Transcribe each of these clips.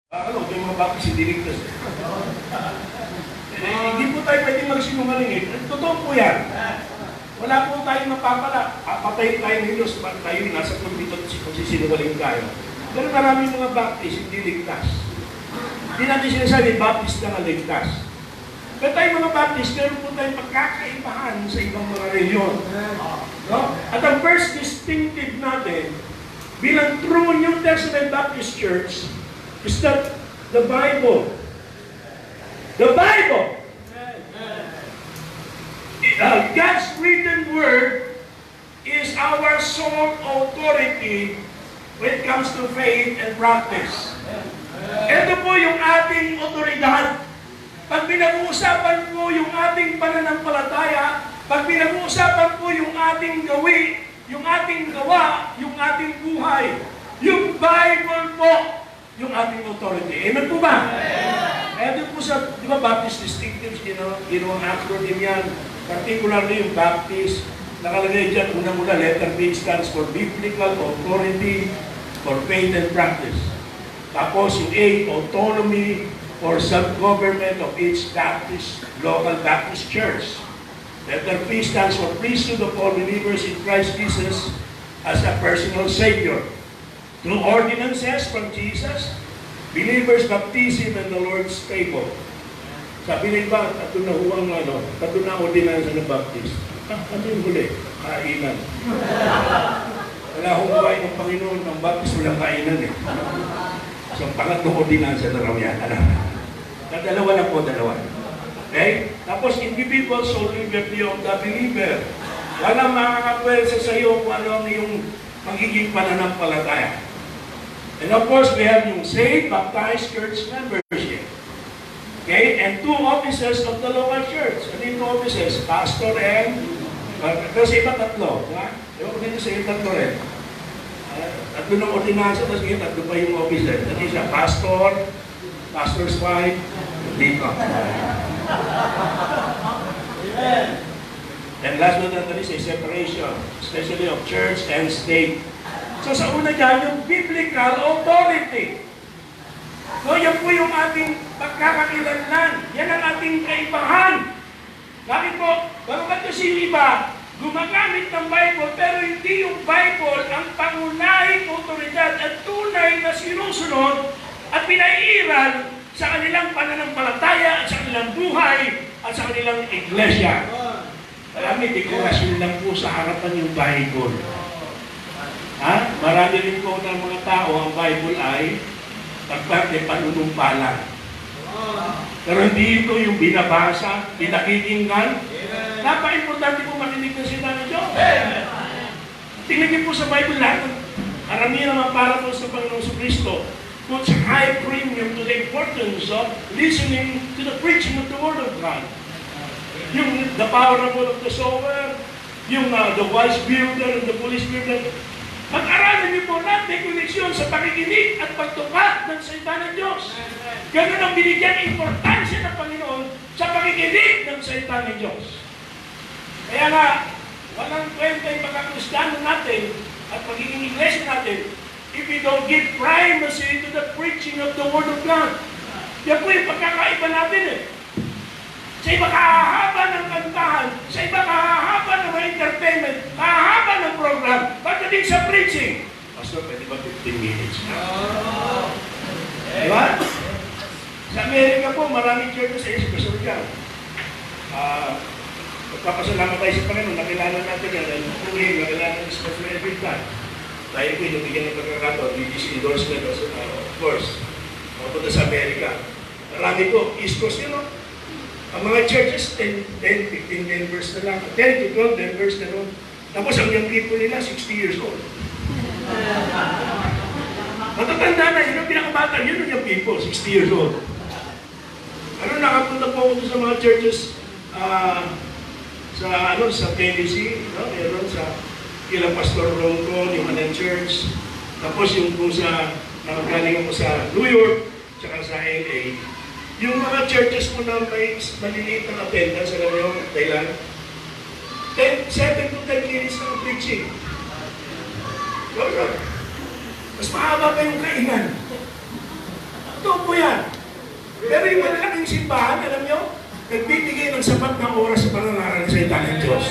Yung mga baptist, hindi ligtas. Hindi po tayo pwede magsinungaling eh. Totoo po yan. Wala po tayong mapapala. Patayin tayo ng Diyos. Tayo nasa kung magsisinungaling tayo. Pero maraming mga baptist, hindi ligtas. Hindi natin sinasabi, baptist na ligtas. Pero tayo mga baptist, meron po tayong pagkakaibahan sa ibang mga reliyon. No? At ang first distinctive natin, bilang true New Testament Baptist Church, is that the Bible. The Bible. God's written word is our sole authority when it comes to faith and practice. Ito po yung ating otoridad. Pag pinag-uusapan po yung ating pananampalataya, pag pinag-uusapan po yung ating gawi, yung ating gawa, yung ating buhay, yung Bible po, yung ating authority. Amen po ba? Kaya doon po sa, di ba, Baptist Distinctives, ginawang acronym yan. Particularly yung Baptist, nakalagay dyan, unang-una, letter B stands for Biblical Authority for Faith and Practice. Tapos yung A, Autonomy or Self-Government of each Baptist, local Baptist Church. Letter P stands for Priesthood of all believers in Christ Jesus as a personal Savior. Through ordinances from Jesus, believers' baptism and the Lord's table. Sabi na iba, tatlo na huwang tatlo na ordinansa ng Baptist. Ano yung huli? Kainan. Wala akong buhay ng Panginoon, ng Baptist walang kainan eh. So, pangatlong ordinansa na raw yan. Dalawa lang po, dalawa. Okay? Tapos, individual soul liberty of the believer. Walang makakapwersa sa iyo kung ano ang iyong magiging pananampalataya. And of course, we have yung saved, baptized church membership. Okay? And two officers of the local church. Ano yung two officers? Pastor and... pero sa iba tatlo. Ewan ko dito sa iba tatlo rin. Tatlo ng ordinansa, tapos ngayon tatlo pa yung officer. Ano siya? Pastor, pastor's wife, deacon. And last but not least, a separation, especially of church and state. So sa una dyan, yung biblical authority. So yan po yung ating pagkakakilanlan. Yan ang ating kaibahan. Bakit po? Bakit kasi yung iba, gumagamit ng Bible, pero hindi yung Bible ang pangunahing otoridad at tunay na sinusunod at pinaiiral sa kanilang pananampalataya at sa kanilang buhay at sa kanilang iglesia. Marami, dekorasyon lang po sa harapan yung Bible. Marami rin po ng mga tao, ang Bible ay pagparte panunumpalan. Pero hindi ito yung binabasa, pinakikinggan. Napaka-importante po makinig ng sila ng Diyos. Tingnan niyo po sa Bible lahat. Karamihan naman para po sa Panginoon Kristo puts high premium to the importance of listening to the preaching of the Word of God. Yung the parable of the sower, yung the wise builder and the foolish builder. Pag-aralan niyo po lahat may koneksyon sa pakikinig at pagtupad ng salita ng Diyos. Ganun ang binigyan importansya ng Panginoon sa pakikinig ng salita ng Diyos. Kaya nga, walang kwenta yung pagkakristyano natin at pagiging iglesia natin if we don't give primacy to the preaching of the Word of God. Yan po yung pagkakaiba natin eh. Sa iba kahahaba ng kantahan, sa iba kahahaba ng mga entertainment, kahahaba ng program, pagdating sa preaching. Pastor, pwede ba 15 minutes na? Diba? Sa Amerika po, maraming churches sa especially dyan. Magpapasalamat tayo sa Panginoon, nakilala natin yan, nakilala natin sa every time. Tayo po, nabigyan ng pagkakataon, BBC endorsement, of course, mapunta sa Amerika. Marami po, East Coast yun, no? Ang mga churches, 10, 15 members na lang. 10 to 12 members na lang. Tapos ang young people nila, 60 years old. Matatanda na, yun ang pinakabata, yun ang young people, 60 years old. Nakapunta po ako sa mga churches sa Tennessee, no? Meron sa kila Pastor Ronco, yung Manan Church. Tapos yung kung sa, nakagaling ako sa New York, tsaka sa LA. Yung mga churches po na may maliliit na attendance, alam nyo, Thailand, 7 to 10 minutes ng preaching. Mas mahaba pa yung kainan. Totoo po yan. Pero yung malalaking simbahan, alam nyo, nagbibigay ng sapat na oras sa panangaral sa salita ng Diyos.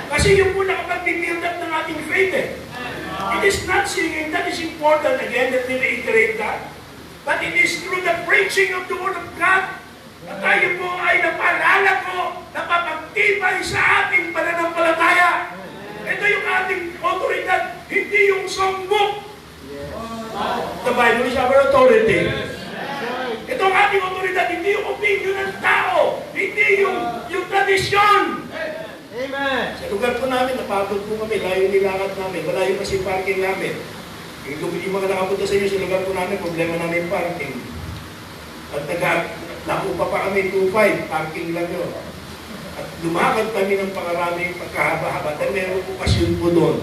Kasi yung po nakapag-build up ng ating faith eh. It is not singing, that is important again, that we reiterate that. But it is through the preaching of the Word of God na tayo po ay napaalala ko, napapagtibay sa ating pananampalataya. Ito yung ating otoridad, hindi yung songbook. The Bible is our authority. Ito ang ating otoridad, hindi yung opinion ng tao, hindi yung tradisyon. Amen. Sa lugar po namin, napagod po kami, layo nilakad namin, malayo kasi parking namin. Yung mga nakapunta sa inyo sa lugar po namin, problema namin parking. At nakupa pa kami 2.5, parking lang yun. At lumakad kami ng pakaraming pagkahaba-haba, dahil mayroong okasyon po doon.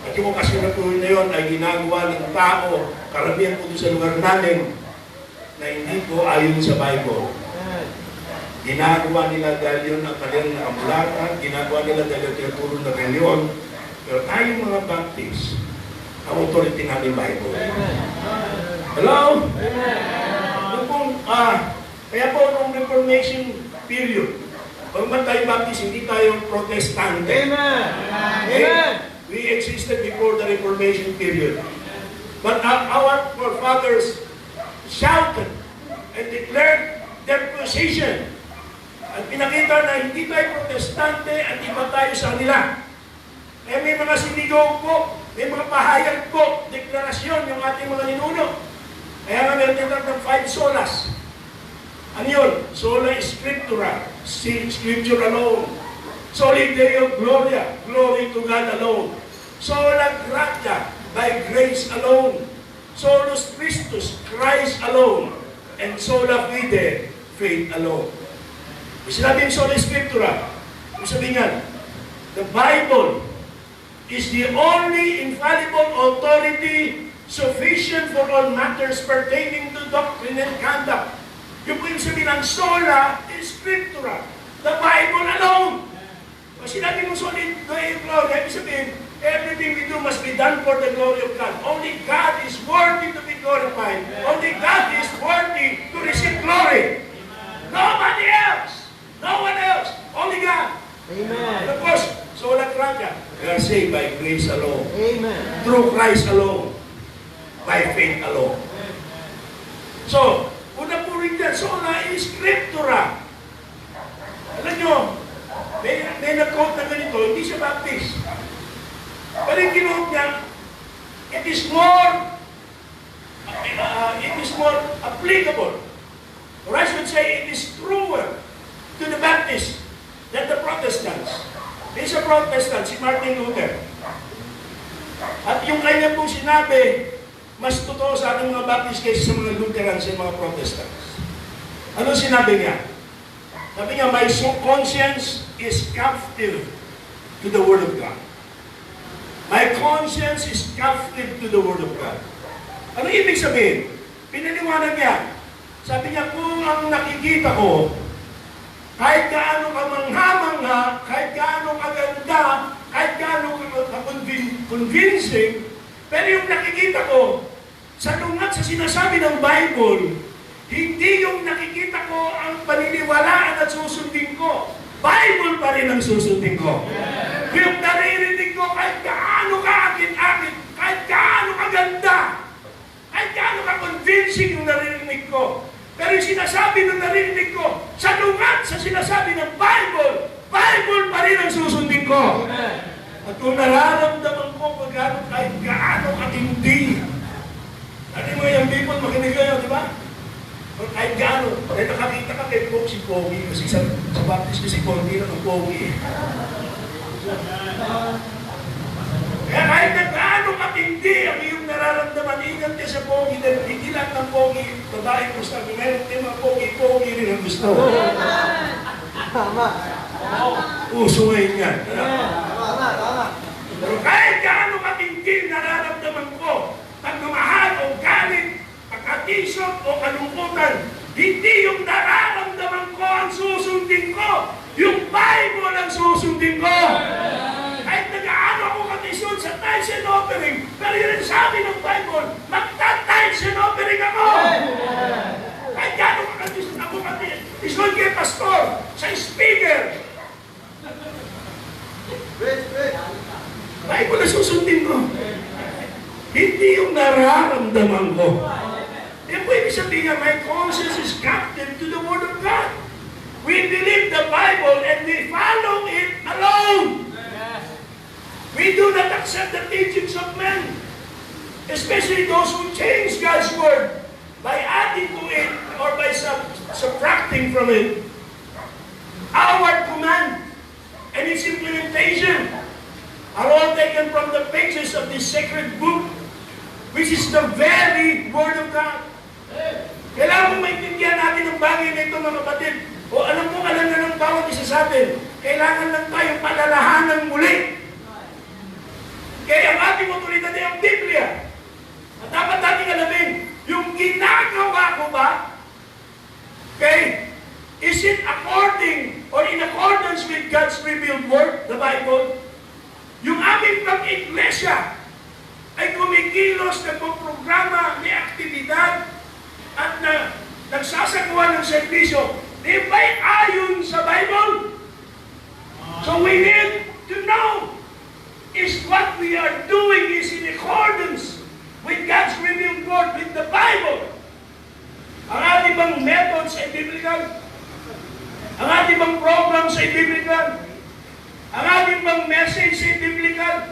At yung okasyon na po na yun ay ginagawa ng tao, karamihan po doon sa lugar namin, na hindi po ayon sa Bible. Ginagawa nila dahil yun ang kanilang nakamulatan, ginagawa nila dahil yung tinuturo na reliyon. Pero tayong mga Baptist, ang authority natin Bible. Hello? Kaya po nung Reformation period, pagman tayo Baptist, hindi tayo Protestante. Amen. Amen. We existed before the Reformation period. But our forefathers shouted and declared their position. At pinakita na hindi tayo Protestante at iba tayo sa kanila. Kaya may mga sinigaw po, may mga pahayag po, deklarasyon yung ating mga ninuno. Kaya nga meron tinatawag ng 5 solas. Ano yun? Sola Scriptura, Scripture alone. Soli Deo Gloria, glory to God alone. Sola Gratia, by grace alone. Solus Christus, Christ alone. And sola fide, faith alone. Sinabi yung Sola Scriptura, sabi nga, the Bible is the only infallible authority sufficient for all matters pertaining to doctrine and conduct. Yung po yung sabi ng Sola Scriptura, the Bible alone. Pag sinabi mo Sola Gloria, ibig sabihin, everything we do must be done for the glory of God. Only God is worthy to be glorified. Only God is worthy to receive glory. Nobody else. No one else. Only God. Amen. And of course, sola gratia. We are saved by grace alone. Amen. Through Christ alone. By faith alone. So, una po rin dyan, sola Scriptura. Alam nyo, may nag-quote na ganito, hindi siya Baptist. Pero yung kinuha niya, it is more applicable. Or I should say, it is truer to the Baptists than the Protestants. May isa Protestant, si Martin Luther. At yung kanya pong sinabi, mas totoo sa ating mga Baptist kaysa sa mga Lutherans at mga Protestants. Ano sinabi niya? Sabi niya, my conscience is captive to the Word of God. My conscience is captive to the Word of God. Ano ibig sabihin? Pinaliwanag niya. Sabi niya, kung ang nakikita ko, kahit gaano ka mangha-mangha, kahit gaano kaganda, kahit gaano convincing, pero yung nakikita ko, sa lungat sa sinasabi ng Bible, hindi yung nakikita ko ang paniniwalaan at susundin ko. Bible pa rin ang susundin ko. Yung naririnig ko, kahit gaano ka-akit-akit, kahit gaano kaganda, kahit gaano ka-convincing yung naririnig ko. Pero yung sinasabi ng narinig ko, sa lungat sa sinasabi ng Bible, Bible pa rin ang susundin ko. At kung nararamdaman ko kahit gaano katindi, natin mga young people, makinig kayo, di ba? Kahit gaano, dahil nakakita ka kay Pope si Pogi, kasi sa Baptist kasi Pogi lang ang Pogi. Kaya kahit na gaano katindi ang iyong nararamdaman, ingat ka sa Pogi, dahil hindi lang ng Pogi, babae ko sa akin, meron din mga Pogi rin ang gusto. Tama. Uso ngayon yan. Tama. Pero kahit gaano katindi nararamdaman ko, pagmamahal o galit, pagkatisok o kalungkutan, hindi yung nararamdaman ko ang susundin ko, yung Bible ang susundin ko. Kahit nag-aano ako katisod sa tithes and offering, pero yun ang sabi ng Bible, magta-tithes tithes and offering ako. Kahit gano'n ka ako is not kay pastor, sa speaker. Bible na susundin ko. Hindi yung nararamdaman ko. Eh, pwede sabihin nga, my conscience is captive to the Word of God. We believe the Bible and we follow it alone. We do not accept the teachings of men, especially those who change God's Word by adding to it or by subtracting from it. Our command and its implementation are all taken from the pages of this sacred book, which is the very Word of God. Kailangan mong maintindihan natin ang bagay na ito, mga kapatid. O alam na ng bawat isa sa atin, kailangan lang tayong palalahanan muli. Kaya ang ating otoridad ay ang Biblia. At dapat natin alamin, yung ginagawa ko ba, okay, is it according or in accordance with God's revealed Word, the Bible? Yung aming pag-iglesia ay kumikilos, nagpo-programa, may aktibidad, at nagsasagawa ng servisyo, di ba'y ayon sa Bible? So we need to know, is what we are doing is in accordance with God's revealed Word, with the Bible. Ang ating bang methods ay biblical? Ang ating bang programs ay biblical? Ang ating bang message ay biblical?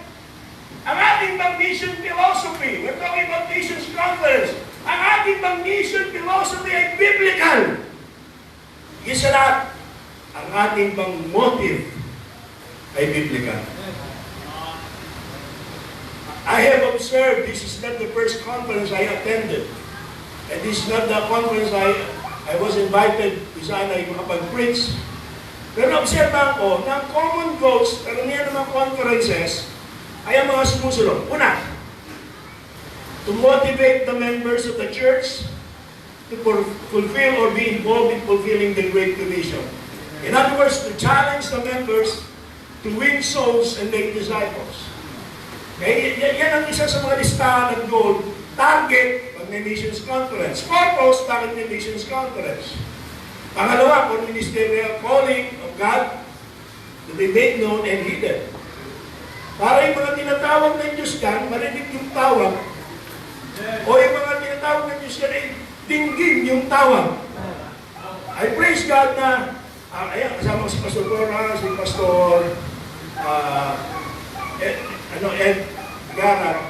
Ang ating bang mission philosophy, we're talking about missions conference, ang ating bang mission philosophy ay biblical? Isa lahat, ang ating bang motive ay biblical. I have observed this is not the first conference I attended. And this is not the conference I was invited to sana ay makapag-preach. Pero observe ko na ang common goals, karamihan ng mga conferences, ay ang mga sumusunod. Una, to motivate the members of the church to fulfill or be involved in fulfilling the Great Commission. In other words, to challenge the members to win souls and make disciples. Okay? Yan ang isa sa mga listahan ng goal. Target, pag may missions conference. Purpose, bakit may missions conference. Pangalawa, for ministerial calling of God to be made known and hidden. Para yung mga tinatawag ng Diyos yan, marinig yung tawag. O yung mga tinatawag ng Diyos yan ay dinggin yung tawag. I praise God na, ayan, kasama si Pastor Cora, si Pastor Ed Garat,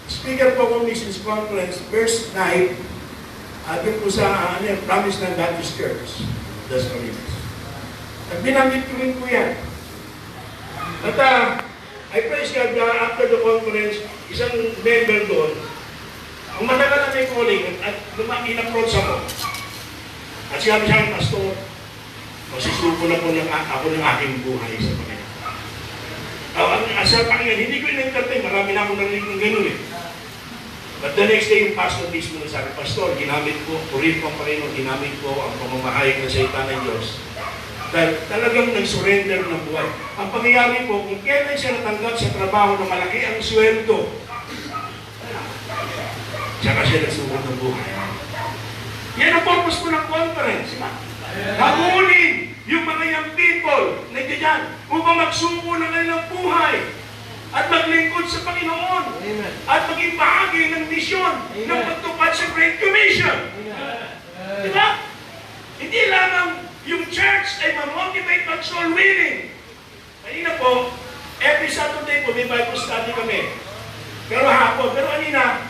speaker po ng Missions Conference, first night, doon po sa Promise ng Baptist Church, Das Carinas. At binanggit ko rin po yan. At I praise God na after the conference, isang member doon, ang matagal na may calling at in-approach ako. At sinabi sa akin, Pastor, masisuko na po ako ng aking buhay sa Panginoon. Sa Panginoon, hindi ko in-entertain, marami na akong narinig ng gano'n eh. But the next day, yung pastor mismo na sabi, Pastor, ginamit ko, purihin ko ang Panginoon, ginamit ko ang pamamahayag na salita ng Diyos. Dahil talagang nag-surrender ng buhay. Ang pangyayari po, kung kailan siya natanggap sa trabaho na malaki ang sweldo, saka siya nagsugod ng buhay. Yan ang purpose ko ng conference. Habulin yung mga young people na diyan upang magsuko ng kanilang buhay at maglingkod sa Panginoon. Amen. At maging bahagi ng misyon ng pagtupad sa Great Commission. Diba? Hindi lamang yung church ay ma-motivate mag soul winning. Kanina po, every Saturday po may Bible study kami. Pero hapon, pero kanina,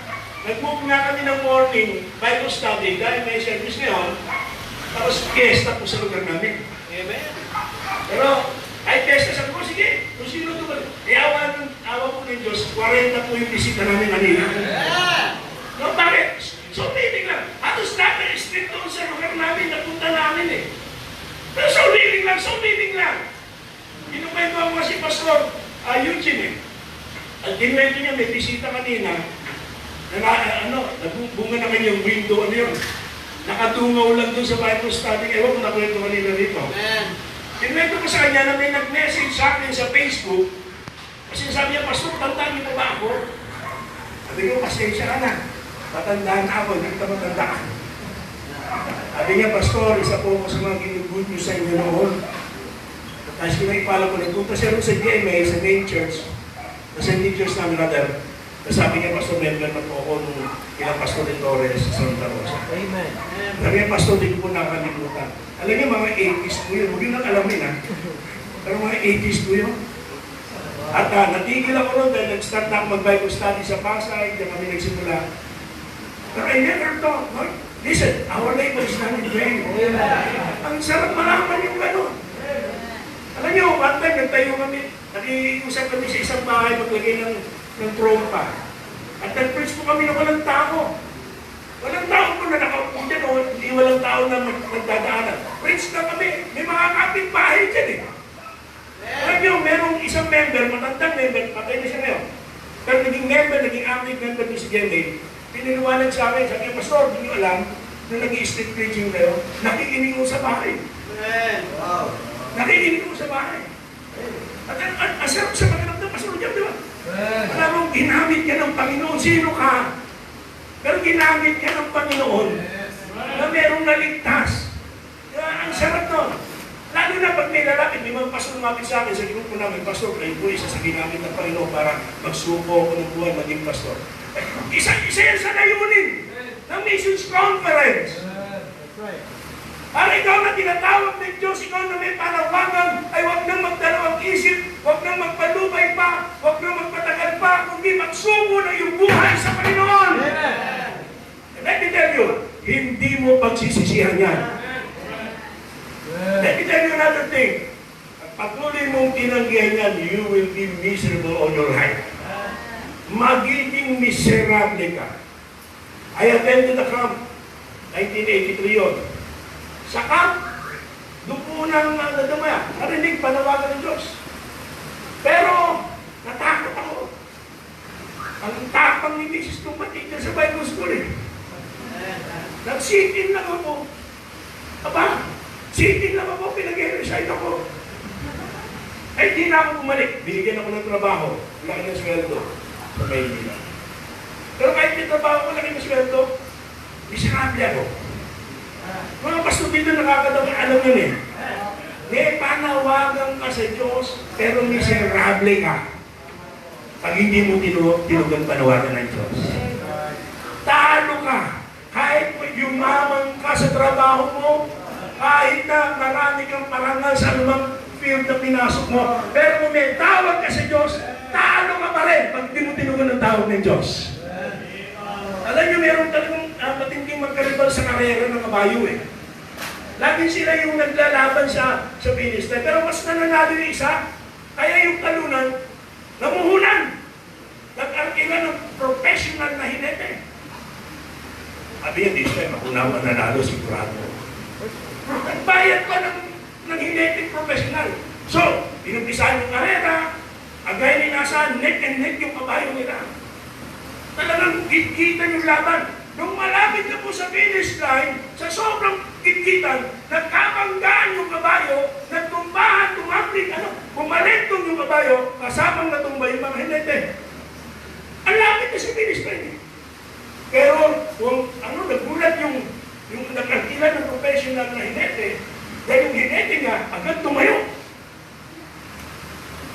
nag-move nga kami ng morning Bible study dahil may service ngayon. Tapos fiesta po sa lugar namin. Amen. Pero ay fiesta sa ko, sige, kung sino ito ba? Awa po ng Diyos, 40 po yung bisita namin kanina. No, bakit? So meeting lang. Halos natin strict doon sa lugar namin, napunta namin eh. Pero so meeting lang. Kinukwento ako si Pastor Eugene eh. At dinwento niya, may bisita kanina, nagbunga naman yung window, nakatungaw lang doon sa Bible study. Ewan kung nakwento kanina rito. Kinwento ko sa kanya na may nag-message sa akin sa Facebook. Kasi sabi niya, Pastor, tandaan niyo pa ba ako? Sabi ko, pasensya ka na. Matandaan ako, hindi kita matandaan. Sabi niya, Pastor, isa po ako sa mga ginugood niyo sa inyo noon. Tapos kinaipala ko, nagpunta siya rin sa GMA, sa main church, sa St. Teachers namin natin. Tapos sabi niya, Pastor, member na po ako nung ilang Pastor de Torres sa Santa Rosa. Amen. Sabi niya, Pastor, di ko po nakalimutan. Alam niya, mga 80s po yun. Huwag yun ang alamin, ha? Pero mga 80s po yun. At natigil ako ron dahil nag-start na ako mag-Bible study sa Pasay, diyan kami nagsimula. But I never thought, Lord, listen, our labor is not in vain. Ang sarap malaman yung gano'n. Alam niyo, one time nagtayo kami, nakiusap kami sa isang bahay, maglagay ng trompa. At nag-preach po kami na walang tao. Walang tao po na nakaupo dyan, o hindi walang tao na magdadaanan. Preach na kami, may mga kapitbahay dyan eh. Alam niyo, merong isang member, matandang member, patay na siya ngayon. Pero naging member, naging active member ni si Gemay, piniliwanag sa akin, sabi niya, Pastor, hindi niyo alam, nung nag-i-street preaching kayo, nakikinig ko sa bahay. Wow. Nakikinig ko sa bahay. At ang sarap sa pakiramdam, Pastor Jam, di ba? Alam mo, ginamit ka ng Panginoon, sino ka? Pero ginamit ka ng Panginoon na merong naligtas. Ang sarap nun. Lalo na pag may lalapit, may mga pastor lumapit sa akin sa grupo namin, Pastor, kayo po isa sa ginamit ng Panginoon para magsuko ko ng buwan maging pastor. Isa yan sa layunin ng Missions Conference. That's right. Para ikaw na tinatawag ng Diyos, ikaw na may panawagan, ay huwag nang magdalawang isip, huwag nang magpalubay pa, huwag nang magpatagal pa, kundi magsuko na yung buhay sa Panginoon. Let me tell you, hindi mo pagsisisihan yan. Let me tell you another thing. Pag patuloy mong tinanggihan yan, you will be miserable all your life. Magiging miserable ka. I attended the camp, 1983 yun. Sa camp, doon po nang nadamaya, narinig panawagan ng Diyos. Pero, natakot ako. Ang tapang ni Mrs. tumating na sa Bible School eh. Nag-sit-in lang ako. Aba, sit-in lang ako, pinag-recite ako. Ay, di na ako bumalik. Binigyan ako ng trabaho. Laki ng sweldo sa Maynila. Pero kahit may trabaho ko, laki ng sweldo, miserable ako. Mga pastor dito nakakadami, alam yun eh. May panawagan ka sa Diyos, pero miserable ka. Pag hindi mo tinugang panawagan ng Diyos. Talo ka. Kahit yumaman ka sa trabaho mo, kahit na marami kang parangal sa anumang field na pinasok mo, pero kung may tawag ka sa Diyos, talo ka pa rin pag hindi mo tinugan ng tawag ng Diyos. Alam niyo, meron talagang matinding magkaribal sa karera ng kabayo eh. Lagi sila yung naglalaban sa Philistine, pero mas nananalo yung isa, kaya yung talunan, namuhunan. Nag-arkilan ng professional na hinete. Sabi niya, this time, ako na mananalo, sigurado. Nagbayad pa ng hineting professional. So, inumpisahan yung karera, agay ni nasa neck and neck yung kabayo nila. Talagang gitgitan yung laban. Nung malapit na po sa finish line, sa sobrang gitgitan, nagkabanggaan yung kabayo, nagtumbahan, tumaplik, pumalentong yung kabayo, kasamang natumba yung mga hinete. Ang lapit na sa finish line eh. Pero, kung nagulat yung nag-arkilan ng professional na hinete, dahil yung hinete nga, agad tumayo.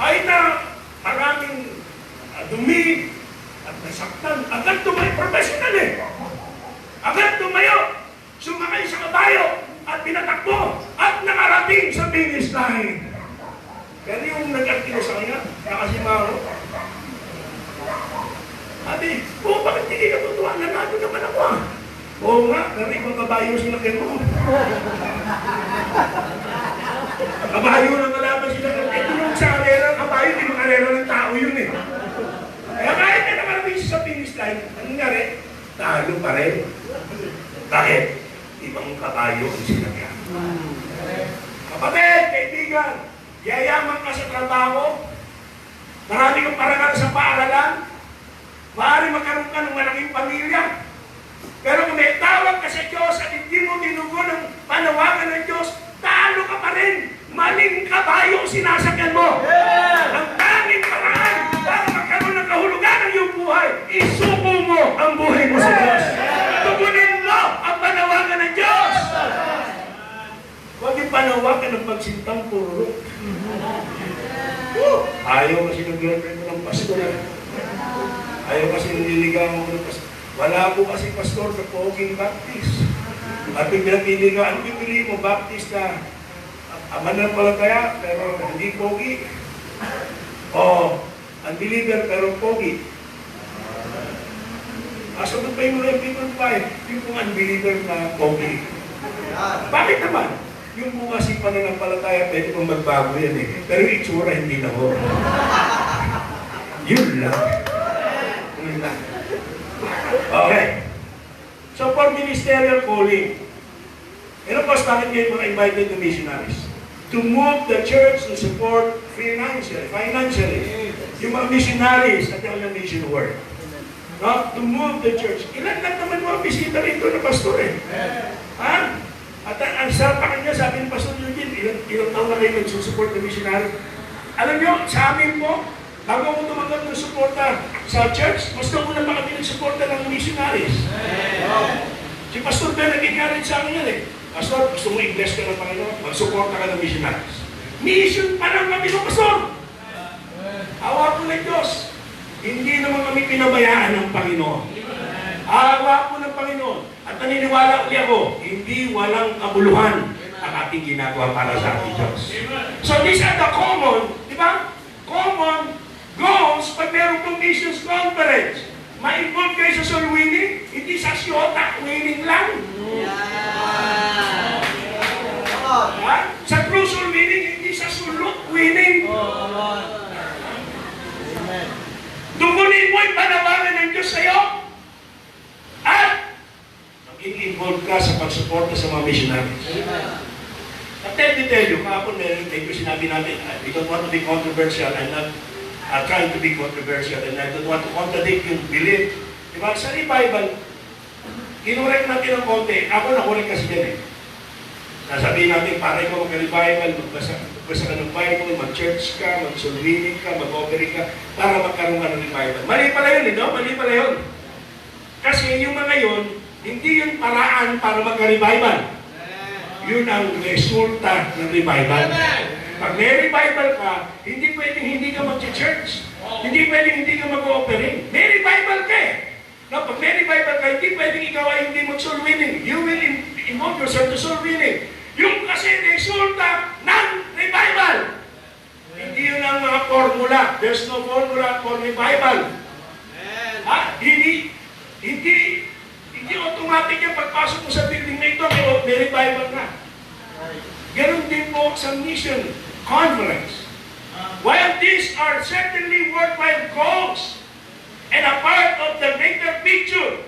Ay na maraming dumi at nasaktan, agad tumayo, professional eh. Agad tumayo, sumakay sa kabayo at pinatakbo at nakarating sa finish line. Pero yung nag-arkilan sa kanya, nakasimaho. Sabi, bakit hindi ka tutuwa? Nanalo naman ako ah. Oo nga, pero ibang kabayo sinakyan mo. Kabayo na kalaban sila. Ito nung sa karera ng kabayo, di ba karera ng tao yun eh. Kaya kahit na nakarating siya sa finish line, anong nangyari? Talo pa rin. Bakit? Ibang kabayo ang sinakyan. Kapatid, kaibigan, yayaman ka sa trabaho, marami kang parangal sa paaralan, maaari magkaroon ka ng malaking pamilya. Pero kung may tawag ka sa Diyos at hindi mo tinugon ang panawagan ng Diyos, talo ka pa rin. Maling kabayo sinasakyan mo. Ang tanging paraan para magkaroon ng kahulugan ng iyong buhay, isuko mo ang buhay mo sa Diyos. panawakan ng pagsintang puro. Ayaw kasi ng girlfriend mo ng pastor. Ayaw kasi nililigawan mo ng pastor. Wala po kasi pastor na poging baptist. At yung pinapiligaan, ang pipili mo baptist na mananampalataya pero hindi pogi. O unbeliever pero pogi. Sagot pa yung mga people 5, yung pong unbeliever na pogi. Bakit naman? Yung po kasi pananampalataya, pwede pong magbago yan eh. Pero yung itsura hindi na ho. Yun lang. Yun lang. Okay. So for ministerial calling, po, bakit ngayon mga invited to missionaries? To move the church to support financially. Yung mga missionaries at yung mission work. No? To move the church. Ilan lang naman mga bisita rito na pastor eh. Ha? At ang sarap pa kanya, sabi ni Pastor Eugene, ilang taon na kayo nagsusupport ng missionary. Alam nyo, sa amin po, bago ako tumanggap ng suporta sa church, mas na muna pa kami nagsuporta ng missionaries. Si Pastor Ben, nag-encourage sa akin yan eh. Pastor, gusto mo i-bless ka ng Panginoon, magsuporta ka ng missionaries. Mission pa lang kami ng Pastor. Awa po ng Diyos. Hindi naman kami pinabayaan ng Panginoon. Awa po ng Panginoon. At naniniwala ulit ako, hindi walang kabuluhan ang ating ginagawa para sa ating Diyos. So these are the common, di ba? Common goals pag meron pong missions conference. Ma-involve kayo sa soul winning, hindi sa siyota, winning lang. Sa true soul winning, hindi sa sulot, winning. Tungkulin mo yung panawagan ng Diyos sa'yo. At mag-involve ka sa pagsuporta sa mga missionaries. At tell you, kahapon medyo sinabi natin, we don't want to be controversial. I'm not trying to be controversial and I don't want to contradict yung belief. Diba? Sa revival, kinurek natin ng konti. Ako nakurek kasi dyan eh. Nasabihin natin, para ikaw mag-revival, magbasa ka ng Bible, mag-church ka, mag-soul winning ka, mag-offering ka, para magkaroon ka ng revival. Mali pala yun, no? Mali pala yun. Kasi yung mga yun, hindi yun paraan para magka-revival. Yun ang resulta ng revival. Pag may revival ka, hindi pwedeng hindi ka mag-church. Hindi pwedeng hindi ka mag-offering. May revival ka eh. No, pag may revival ka, hindi pwedeng ikaw ay hindi mag-soul winning. You will involve yourself to soul winning. Yung kasi resulta ng revival. Hindi yun ang mga formula. There's no formula for revival. Ha? Hindi automatic yung pagpasok mo sa building na ito, may revival na. Ganun din po sa mission conference. While these are certainly worthwhile goals and a part of the greater picture,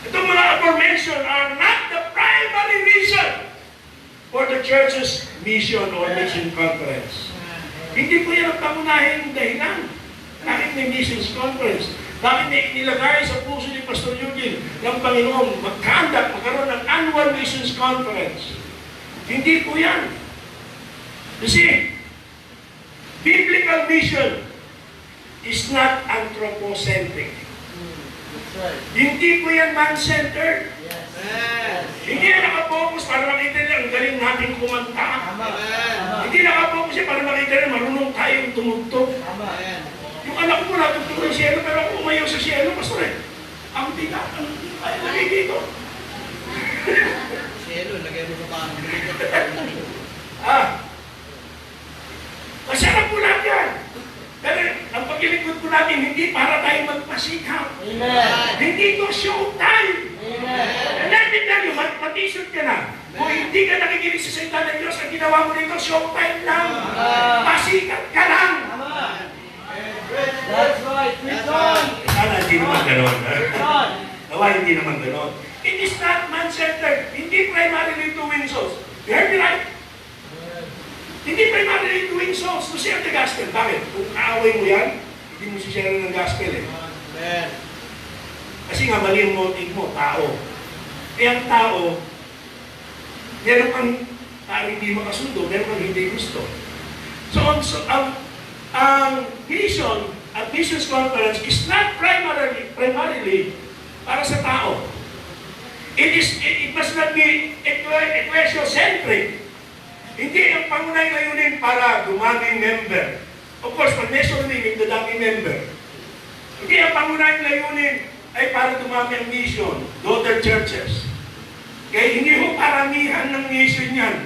itong mga aforementioned are not the primary reason for the church's mission or mission conference. Hindi po yan ang pangunahing dahilan. Bakit may missions conference? Bakit may inilagay sa puso ni Pastor Eugene ng Panginoon magkaroon ng annual missions conference? Hindi po yan. You see, biblical mission is not anthropocentric. Right. Hindi po yan man-centered. Yes. Hindi yan nakafocus para makita nila ang galing natin kumanta. Tama. Hindi nakafocus yan para makita nila marunong tayong tumugtog. Tama. Yung anak ko natugtog ng siyelo, pero ako umayaw sa siyelo, pastor eh. Ang bigat, ay lagay dito. Siyelo, lagay mo pa ang Masarap po lahat yan. Pero ang paglilingkod po natin, hindi para tayo magpasikap. Amen. Hindi ito showtime. Amen. And let me tell you, mag-t-shirt ka na. Kung hindi ka nakikinig sa salita ng Diyos, ang ginawa mo dito, showtime lang. Pasikat ka lang. That's right. Preach on. Sana hindi naman ganon. Preach on. Nawa, hindi naman ganon. It is not man-centered. Hindi primarily to win souls. You heard me right? Hindi primarily to win souls, to share the gospel. Bakit? Kung kaaway mo yan, hindi mo share ng gospel eh. Amen. Kasi nga mali ang motive mo, tao. Kaya ang tao, meron kang hindi makasundo, meron kang hindi gusto. So ang mission at missions conference is not primarily para sa tao. It must not be ecclesiocentric. Hindi ang pangunahing layunin para dumaming member. Of course, pag nation living, dadaming member. Hindi ang pangunahing layunin ay para dumami ang mission, daughter churches. Kaya hindi ho paramihan ng mission yan.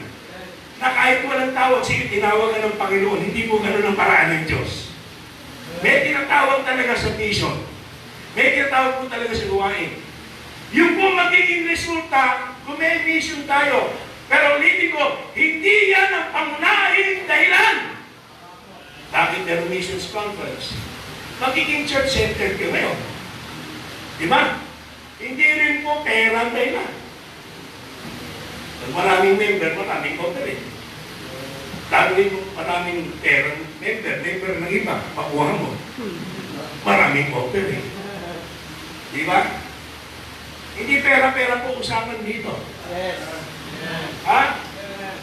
Na kahit walang tawag, sige, tinawag ka ng Panginoon, hindi po ganun ang paraan ng Diyos. May tinatawag talaga sa mission. May tinatawag po talaga sa gawain. Yung po magiging resulta, kung may mission tayo, pero ulitin ko, hindi yan ang pangunahing dahilan. Bakit meron missions conference? Magiging church-centered kayo ngayon. Di ba? Hindi rin po pera ang dahilan. Maraming member, maraming operate. Dahil maraming pera member ng iba, makuha mo. Maraming operate. Di ba? Hindi pera-pera po usapan dito. Yes. Ha?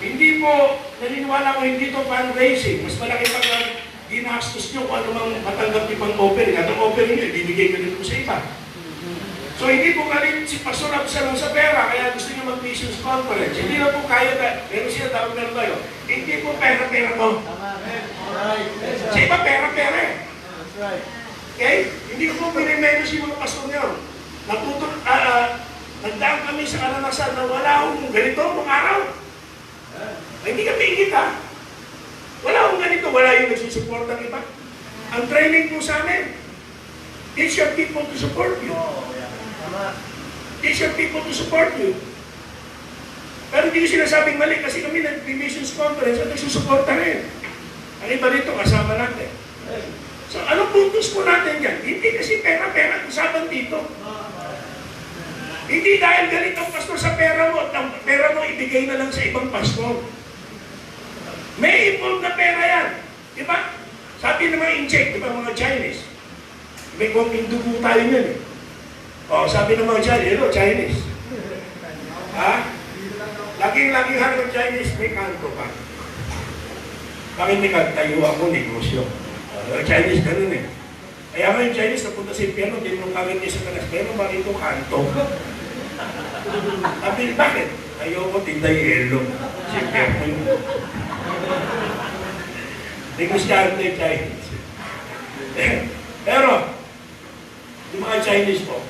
Hindi po, naniniwala ko hindi to fundraising. Mas malaki pag ginastos nyo kung ano mang matanggap niyo pang offering. At ang offering nyo, ibibigay nyo rin po sa iba. So hindi po galing si Pastor Absalom sa pera, kaya gusto nyo mag-missions conference. Hindi na po kaya na, meron sila tawag meron tayo. Hindi po pera-pera to. Alright. Sa iba pera-pera eh. That's right. Okay? Hindi ko po pinimenos yung mga pastor nyo. Nagdaan kami sa karanasan na wala akong ganito mga araw. Hindi kami ingit ha. Wala akong ganito, wala yung nagsusupport ng iba. Ang training po sa amin, teach your people to support you. Tama. Teach your people to support you. Pero hindi ko sinasabing mali kasi kami nag-missions conference at nagsusuporta rin. Ang iba rito kasama natin. So anong puntos po natin yan? Hindi kasi pera-pera usapan dito. Hindi dahil galit ang pastor sa pera mo at ang pera mo ibigay na lang sa ibang pastor. May involved na pera yan. Di ba? Sabi ng mga inject, di ba mga Chinese? May konting dugo tayo yun eh. O, sabi ng mga Chinese, ha? Laging harap ng Chinese, may kanto pa. Bakit may tayo ako negosyo? Chinese ganun eh. Kaya nga yung Chinese napunta sa piano, hindi mo kagad niya sa kanas, pero bakit ito kanto? Sabi, bakit? Ayoko tinday yelo. Sige mo yun. Negosyante yung Chinese. Pero, yung mga Chinese po,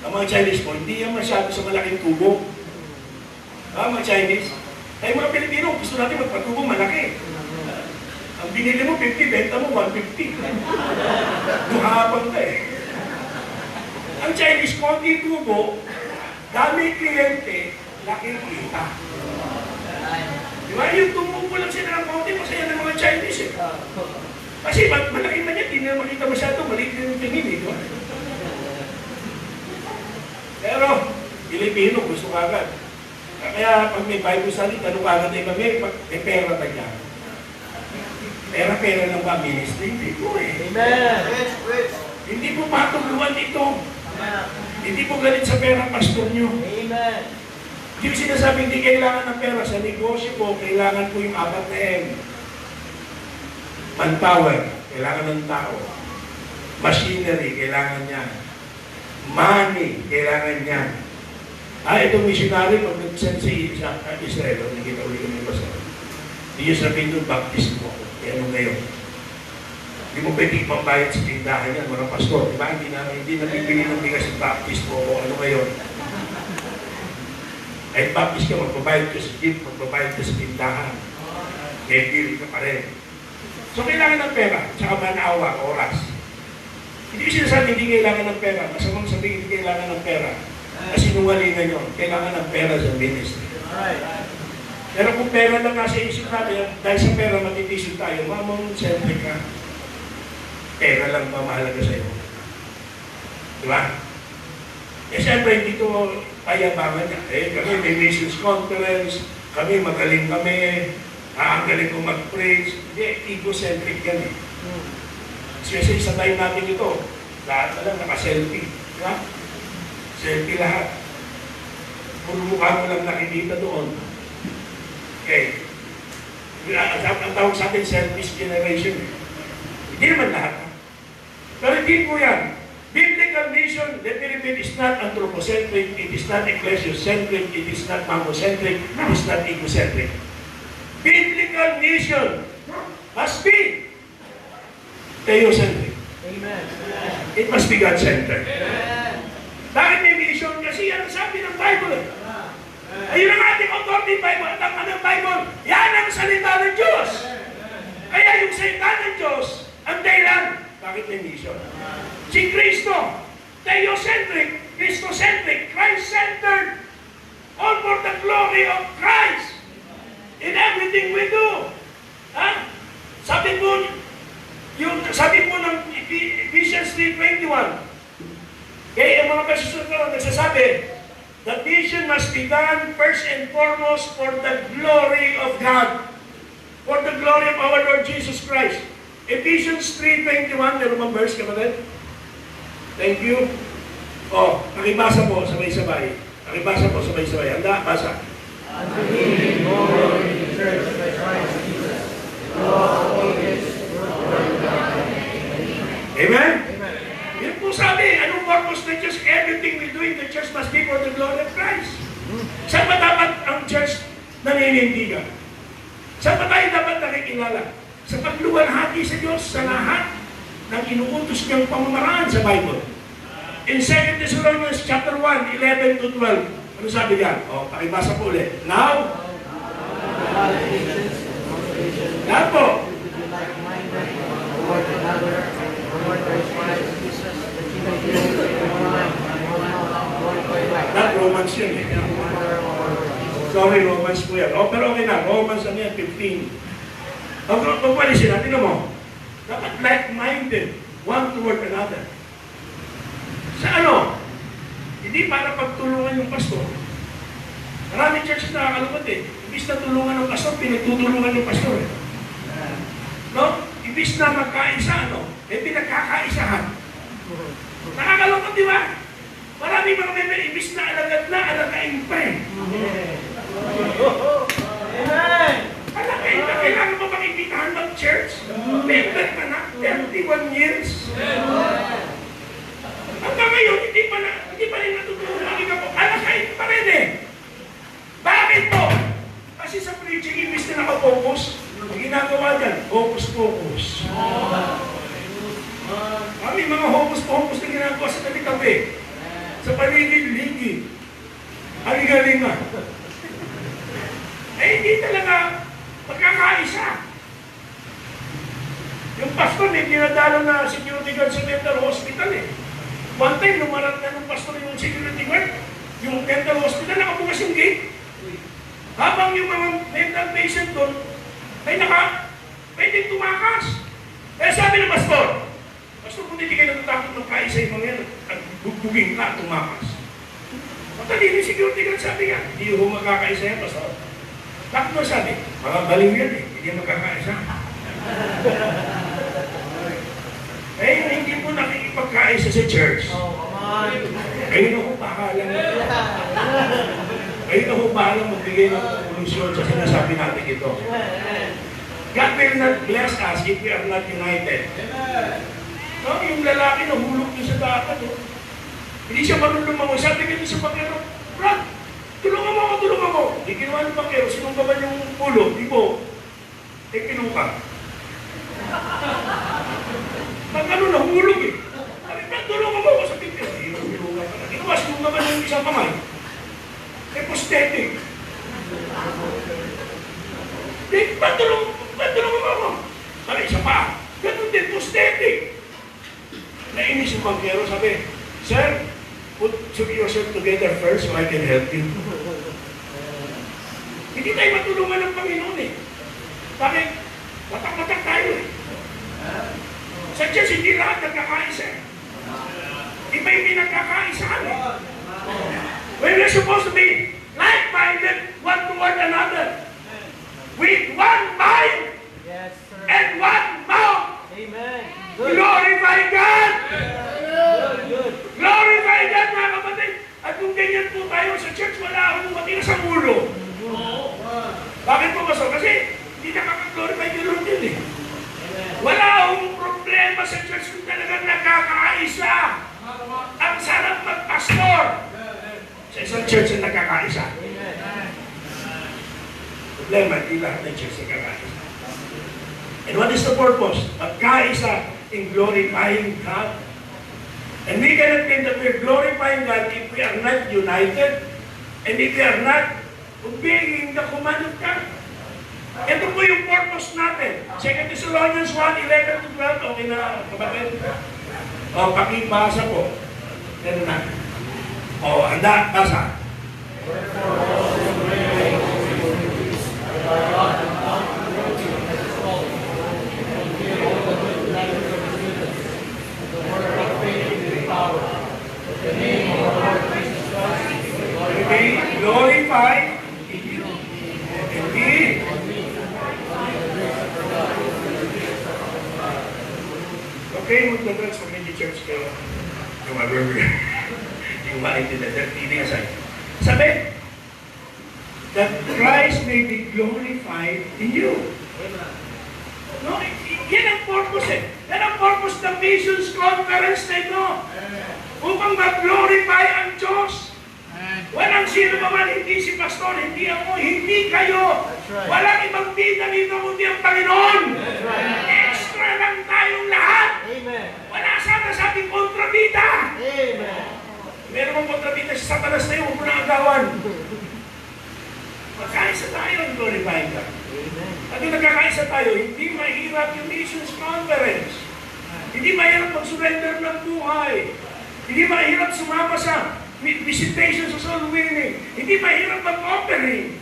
ang mga Chinese po, hindi yan masyado sa malaking tubo. Mga Chinese. Ay mga Pilipino, gusto natin magpatubo malaki. Ang binili mo 50, benta mo 150. Duhabang ka eh. Ang Chinese, konti tubo, dami kliyente, laking kita. Di ba? Yung tumubo lang sila ng konti, masaya ng mga Chinese eh. Kasi malaki man yan, hindi na makita masyado, maliit na yung tingin eh. Pero, Pilipino, gusto ka agad. Kaya pag may Bible study, tanong agad ay kami, may pera ba niya? Pera lang ba ministry? Hindi po eh. Amen. Hindi po patuluan ito. Hindi po galit sa pera pastor nyo. Amen. Hindi ko sinasabing hindi kailangan ng pera. Sa negosyo po, kailangan po yung 4 na M. Manpower, kailangan ng tao. Machinery, kailangan niya. Money, kailangan niya. Itong missionary, pag nag-send sa Israel, nakikita ulit kami ba sa hindi yung sabihin doon, baptist mo. Kaya ano ngayon? Hindi mo pwede mambayad sa tindahan yan, mga pastor. Diba? Hindi nabibili ng bigas ng baptist mo o ano ngayon. Kahit baptist ka, magbabayad ka sa jeep, magbabayad ka sa tindahan. Kaya pili ka pa rin. So, kailangan ng pera, tsaka manawa, oras. Hindi ko sinasabi hindi kailangan ng pera. Masamang sabihin hindi kailangan ng pera. Kasi nungalingan nyo, kailangan ng pera sa ministry. Alright. Pero kung pera lang nasa isip natin, dahil sa pera matitisod tayo, mamang siyempre ka, pera lang ba mahalaga sa'yo? Diba? Eh siyempre, hindi ito payabangan niya. Kami may missions conference, kami magaling kami, ang galing ko mag-praise. Hindi, egocentric yan eh. Kasi sa time natin ito, lahat na lang naka-selfie. Diba? Selfie lahat. Puro mukha mo lang nakikita doon. Okay. Ang tawag sa atin, selfish generation. Hindi naman lahat. Pero hindi po yan. Biblical mission, let me repeat, is not anthropocentric, it is not ecclesiocentric, it is not mammocentric, it is not egocentric. Biblical mission must be theocentric. Amen. It must be God-centered. Bakit may mission? Kasi yan ang sabi ng Bible. Ayun ang ating authority Bible. At ang anong Bible? Yan ang salita ng Diyos. Kaya yung salita ng Diyos, ang dahilan, bakit may mission? Si Kristo, theocentric, Christocentric, Christ-centered, all for the glory of Christ in everything we do. Ha? Sabi po ng Ephesians 3:21, kaya ang mga verses na nagsasabi, the vision must be done first and foremost for the glory of God, for the glory of our Lord Jesus Christ. Ephesians 3:21, meron bang verse, kapatid? Thank you. Nakibasa po, sabay-sabay. Nakibasa po, sabay-sabay. Handa, basa. Unto him, glory in the church by Christ Jesus, to all ages, world without end. Amen? Amen. Yun po sabi, anong purpose na Diyos? Everything we do in the church must be for the glory of Christ. Saan ba dapat ang church naninindigan? Saan ba tayo dapat nakikilala? Sa pagluwalhati sa Diyos sa lahat ng inuutos niyang pamamaraan sa Bible. In 2 Thessalonians chapter 1, 11 to 12, ano sabi diyan? Pakibasa po ulit. Now, lahat po. Not Romans yun eh. Sorry, Romans po yan. Pero okay na. Romans ano yan, 15. Pagpalisin natin mo. Dapat like-minded, one toward another. Sa ano? Hindi para pagtulungan yung pastor. Maraming churches na nakakalungkot eh. Ibis na tulungan ng pastor, pinagtutulungan ng pastor eh. No? Ibis na magkaisa, ano? Pinagkakaisahan. Nakakalungkot, di ba? Maraming mga member, ibis na alagain pa eh. Amen. Alagain pa, kailangan mo makikitahan mag-church? Member ka na, 31 years. Hanggang ngayon, hindi pa rin natutulong. Makika po, alagain pa rin eh. Bakit po? Kasi sa preaching, ibis na nakafocus, ang ginagawa dyan, focus. Kami mga hocus-pocus na ginagawa sa tabi-tabi. Sa paligid-ligid. Haligalinga. Hindi talaga magkakaisa. Yung pastor, may dinadalo na security guard sa mental hospital eh. One time, lumarat na ng pastor yung security guard, yung mental hospital, nakabukas yung gate. Habang yung mga mental patient doon, ay pwedeng tumakas. Kaya sabi ng pastor, kung hindi kayo natatakot ng kaisa yung mga yan, at bugbugin ka, tumakas. Matalino yung security guard, sabi nga, hindi yung magkakaisa yan, pastor. Bakit mo sabi? Mga baliw yan eh, hindi magkakaisa. Hindi po nakikipagkaisa sa church. Kayo na ho bahalang magbigay ng konklusyon sa sinasabi natin ito. God will not bless us if we are not united. No, yung lalaki na hulog niya sa dapat. Hindi siya marunong lumangoy. Sabi ka sa pakero, Brad, tulungan mo. Di ginawa ng pakero, sinunggaban yung ulo, di po. Kinuka. Pag ano na, hulog eh. Sabi, Brad, tulungan mo ako sa pipil. Hinuka ka na. Ginawa, sinunggaban yung isang kamay. Prosthetic. Ba't tulungan mo ako? Sabi, isa pa. Ganun din, prosthetic. Nainis yung pangkero, sabi, Sir, put yourself together first so I can help you. Hindi tayo matulungan ng Panginoon eh. Bakit? Matak-matak tayo eh. Sa Diyos, hindi lahat nagkakaisa eh. Iba yung pinagkakaisahan eh. When we're supposed to be like-minded one toward another, with one mind Yes, sir. and one mouth. Amen. Good. Glorify God! Good. Glorify God, mga kapatid! At kung ganyan po tayo sa church, wala akong matira sa ulo. Bakit po ba so? Kasi hindi nakaka-glorify kay Lord yun eh. Wala akong problema sa church kung talagang nakakaisa. Isang church na nagkakaisa. Problema, hindi lahat ng church nagkakaisa. And what is the purpose? Magkaisa in glorifying God. And we cannot think that we're glorifying God if we are not united and if we are not obeying the command of God. Ito po yung purpose natin. 2 Thessalonians 1:11-12. Okay na, kapatid? O, pakibasa po. Ganun na. O, handa, basa. Be glorified in you. Indeed. Okay, magdadrugs kung hindi church kayo. Yung yung maintindihan, hindi aside. Sabi, that Christ may be glorified in you. No, yan ang purpose eh. Yan ang purpose ng Missions Conference na ito. Upang mag-glorify ang Diyos. Walang sino pa man, hindi si pastor, hindi ako, hindi kayo. Walang ibang bida dito kundi ang Panginoon. Extra lang tayong lahat. Wala sana sa ating kontrabida. Meron mong kontrabida sa Satanas na yun, huwag mo na agawan. Magkaisa tayo ang glorifying God. At kung nagkakaisa tayo, hindi mahirap yung Missions Conference. Hindi mahirap mag-surrender ng buhay. Hindi mahirap sumama sa visitation sa soul winning. Hindi mahirap mag-offering.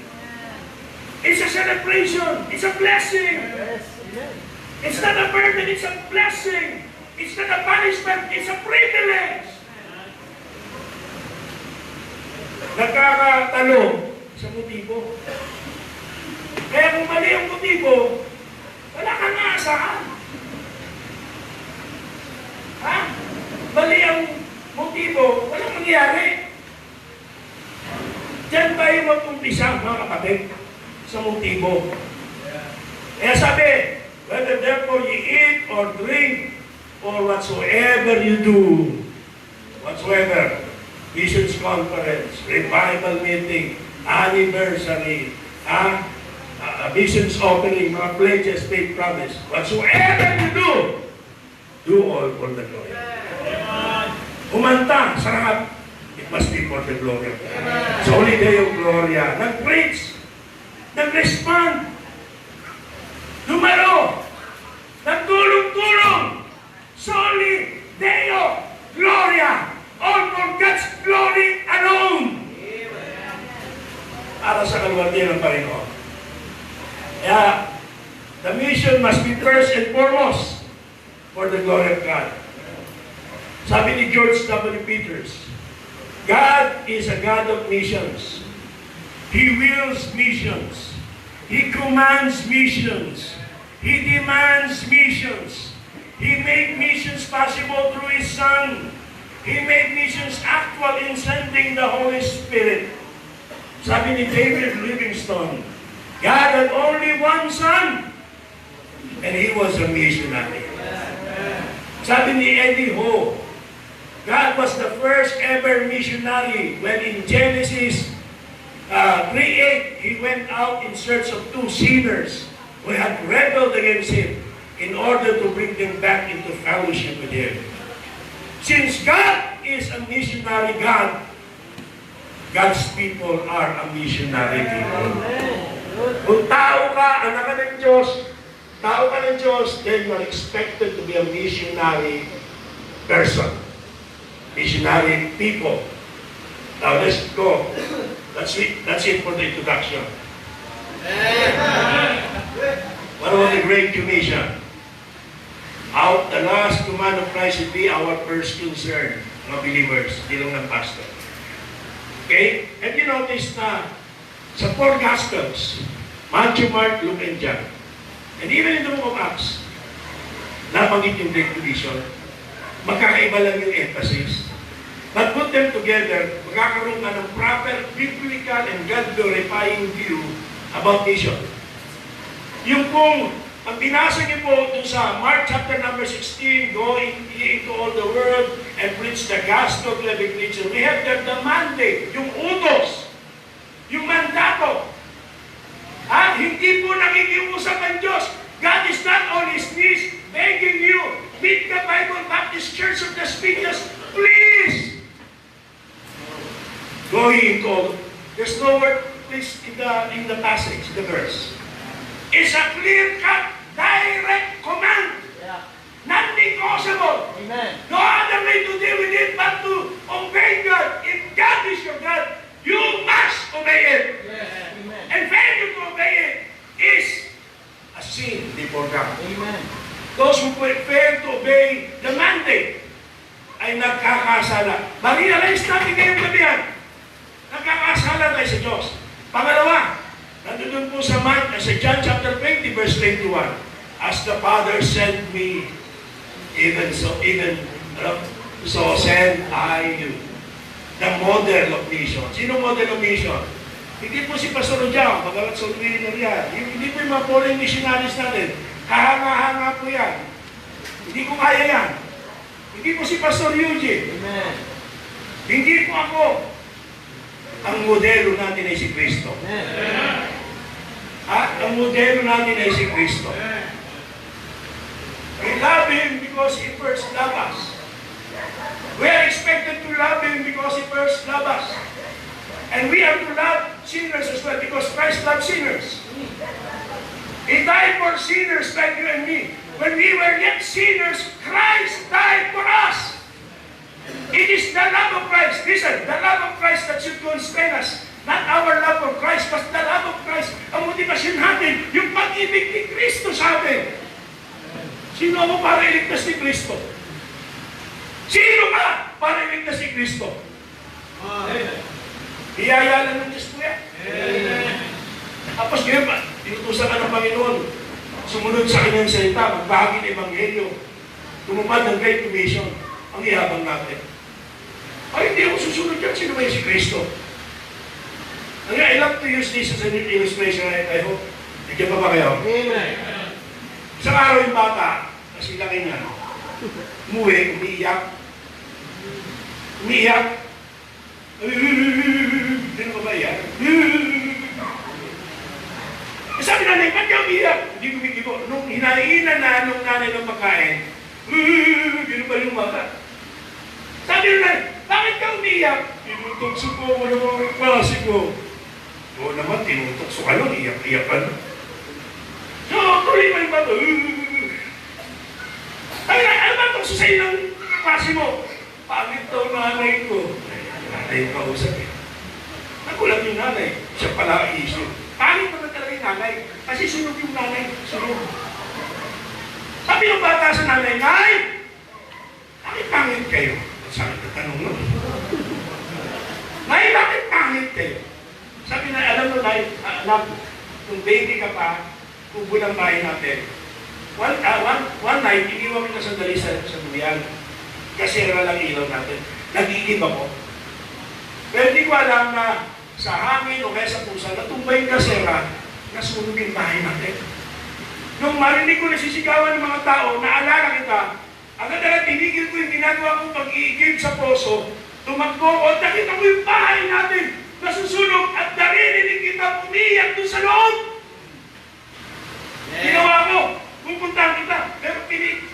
It's a celebration. It's a blessing. It's not a burden. It's a blessing. It's not a punishment. It's a privilege. Nagkakatalo sa motibo. Kaya kung mali ang motibo, wala kang aasahan. Ha? Mali ang motibo, walang mangyari. Diyan tayo mag-umpisa, mga kapatid, sa motibo. Kaya sabi, whether therefore ye eat or drink or whatsoever you do, whatsoever, Missions Conference, revival meeting, anniversary, missions opening, mga pledges, faith promise, whatsoever you do all for the glory. Umanta sa lahat, it must be for the glory of God. Sa Holy Day of Gloria, nag-preach, nag-respond, lumaro, nagtulong-tulong, Soli Deo Gloria, all for God's glory alone. Para sa kaluwalhatian ng Panginoon. Kaya, the mission must be first and foremost for the glory of God. Sabi ni George W. Peters, God is a God of missions. He wills missions. He commands missions. He demands missions. He made missions possible through His Son. He made missions actual in sending the Holy Spirit. Sabi ni David Livingstone, God had only one Son, and He was a missionary. Sabi ni Eddie Ho, God was the first ever missionary when in Genesis 3:8, He went out in search of two sinners who had rebelled against Him in order to bring them back into fellowship with Him. Since God is a missionary God, God's people are a missionary people. Kung tao ka, anak ka ng Diyos, then you are expected to be a missionary person. Missionary people. Now let's go. That's it for the introduction. What about the Great Commission? The last command of Christ should be our first concern, mga believers, hindi lang ng pastor. Okay? Have you noticed na sa four Gospels, Matthew, Mark, Luke, and John, and even in the book of Acts, nabanggit yung Great Commission, magkakaiba lang yung emphasis. But put them together, magkakaroon ka ng proper biblical and God-glorifying view about mission. Yung kung ang binasa niyo po dun sa Mark chapter number 16, go into all the world and preach the gospel to every creature. We have the mandate, yung utos going to, there's no word please in the passage, the verse. It's a clear-cut, direct command. Yeah. Non-negotiable. Amen. No other way to deal with it but to obey God. If God is your God, you must obey it. Yes. Amen. And failure to obey it is a sin before God. Amen. Those who fail to obey the mandate ay nagkakasala. Ma-realize natin ngayong gabi yan. Nagkakasala tayo sa Diyos. Pangalawa, nandun po sa John chapter 20 verse 21. As the Father sent me, even so send I you. The model of mission. Sino model of mission? Hindi po si Pastor Ojang, magalat sa Uwino yan. Hindi po yung mga foreign missionaries natin. Kahanga-hanga po yan. Hindi ko kaya yan. Hindi po si Pastor Eugene. Amen. Hindi po ako. Ang modelo natin ay si Kristo. Amen. Ang modelo natin ay si Kristo. We love Him because He first loved us. We are expected to love Him because He first loved us. And we are to love sinners as well because Christ loved sinners. He died for sinners like you and me. When we were yet sinners, Christ died for us. It is the love of Christ. Listen, the love of Christ that should constrain us. Not our love for Christ, but the love of Christ. Ang motivasyon natin, yung pag-ibig ni Kristo sa atin. Sino ako para iligtas ni Kristo? Sino ka para iligtas ni Kristo? Biyaya lang ng Diyos po yan. Tapos ngayon pa, tinutusan ka ng Panginoon. Sumunod sa kanyang salita, magbahagi ng Ebanghelyo. Tumupad ng Great Commission. Ang ihabang natin. Ay, hindi ako susunod yan. Sino ba yung si Kristo? I love to use this as an illustration. I hope. Nagyan pa ba kayo? Amen. Isang araw yung bata, kasi laki nga, umuwi, umiiyak. Umiiyak. Hindi na ba yan? Sabi nanay, ba't ka umiiyak? Hindi kumikibo. Nung hinainan na nung nanay ng pagkain, gano'n pa yung bata. Sabi nanay, bakit ka umiiyak? Tinutokso ko mo ng mga klase ko. Oo naman, tinutokso ka lang, iyak-iyak ka na. So, tuloy pa yung bata. Sabi nanay, ano ba itong susay ng klase mo? Pagit daw nanay ko. Nanay yung kausap eh. Nagulat yung nanay. Siya pala ang issue. Pangit naman talaga yung nanay. Kasi sunod yung nanay. Sunod. Sabi ng bata sa nanay, Nay! Bakit pangit kayo? Sabi na tanong mo. Nay, bakit pangit kayo? Sabi na, alam mo, Nay, alam, kung baby ka pa, kubo ng bahay natin. One night, iniwan kita sandali sa buyan. Kasi lang ilaw natin. Nag-iigib ako. Pero di ko alam na sa hangin o kaya sa pusa, natumbay yung kasera, nasunog yung bahay natin. Nung marinig ko nasisigawan ng mga tao, naalala kita, agad-agad tinigil ko yung ginagawa kong pag-iigib sa poso, tumakbo ko, nakita ko yung bahay natin, nasusunog, at naririnig kita umiyak doon sa loob. Ginawa ko, pupuntahan kita, pero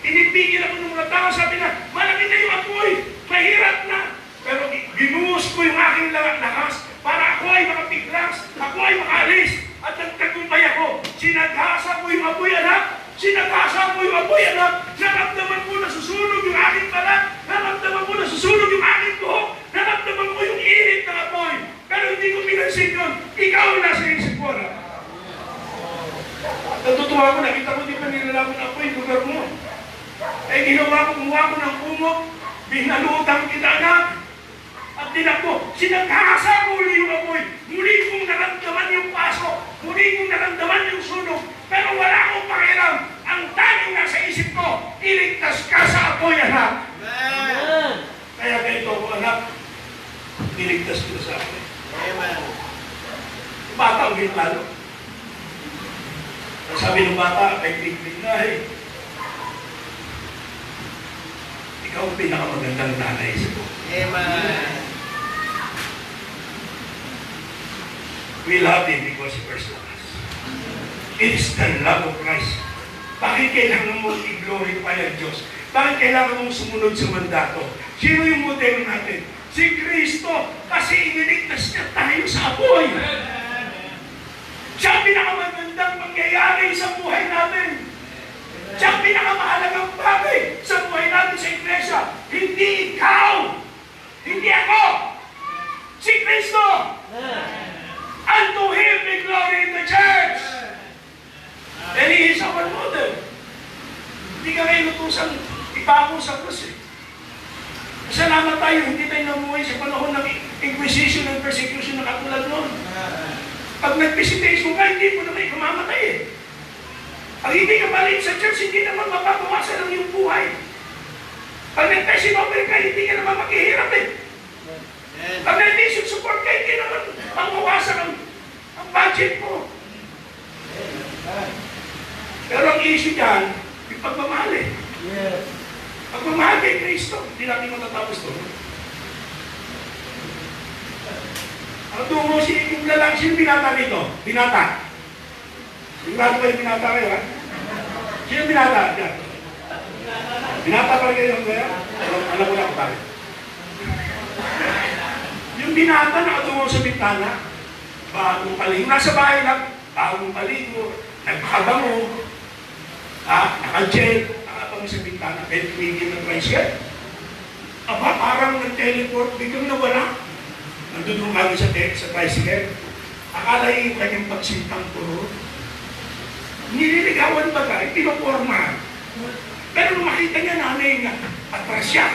pinipigil ako ng mga tao, sabi na, malaki na yung apoy, mahirap na. Pero binuhos ko yung aking lakas para ako ay makapiglas, ako ay makaalis, at nagtagumpay ako. Sinagasa ko yung apoy, anak. Sinagasa ko yung apoy, anak. Naramdaman ko na susunog yung aking balat. Naramdaman ko na susunog yung aking buhok. Naramdaman ko yung init ng apoy. Pero hindi ko pinansin yun. Ikaw nasa isip ko, anak. Natutuwa ko, nakita ko di pa nilalabon ng apoy, lugar mo. Eh, ginawa ko, kumuha ko ng kumot. Binalutan kita, anak. At tinakbo, sinagkasa ko uli yung apoy. Muli kong naramdaman yung paso. Muli kong naramdaman yung sunog. Pero wala akong pakialam. Ang tanging nasa isip ko, iligtas ka sa apoy, anak. Amen. Kaya ganito ko, anak, iligtas ko sa apoy. Amen. Yung bata ang ginlalo. Sabi ng bata, kay Big na eh. Ikaw ang pinakamagandang nanay sa ko. Amen. We love Him because He first loved us. It is the love of Christ. Bakit kailangan mong i-glorify ang Diyos? Bakit kailangan mong sumunod sa mandato? Sino yung modelo natin? Si Kristo, kasi iniligtas niya tayo sa apoy. Siya ang pinakamagandang mangyayari sa buhay natin. Siya ang pinakamahalagang bagay sa buhay natin sa iglesia. Hindi ikaw, hindi ako, si Kristo. And to Him be glory in the church. And He is our model. Hindi ka ngayon utusang ipako sa krus eh. Salamat tayo, hindi tayo namuhay sa panahon ng inquisition and persecution na katulad noon. Pag nag-visitation ka, hindi mo naman mamamatay eh. Pag hindi ka balik sa church, hindi naman mapapawasan ang iyong buhay. Pag nag-tesinover ka, hindi ka naman maghihirap eh. Pag nag-mission support ka, hindi naman mapawasan ang budget mo. Pero ang issue dyan, yung pagmamahal eh. Pagmamahal kay Kristo, hindi natin matatapos to. Ang tungo yung lalaki, sino binata rito? Binata. Sigurado ba yung binata kayo, ha? Sino binata? Diyan. Binata pa rin kayo yung kaya? Alam ko na kung bakit. Yung binata nakatungo sa bintana, bagong paligo. Nasa bahay lang, bagong paligo, nagpakabango, naka-jet, sa bintana, pwede tumigil ng tricycle. Aba, parang nag-teleport, biglang nawala. Nandun umagi sa tricycle. Akala yung kanyang pagsintang puro. Nililigawan ba ka? Pinoporma. Pero nung makita niya nanay nga, atras siya.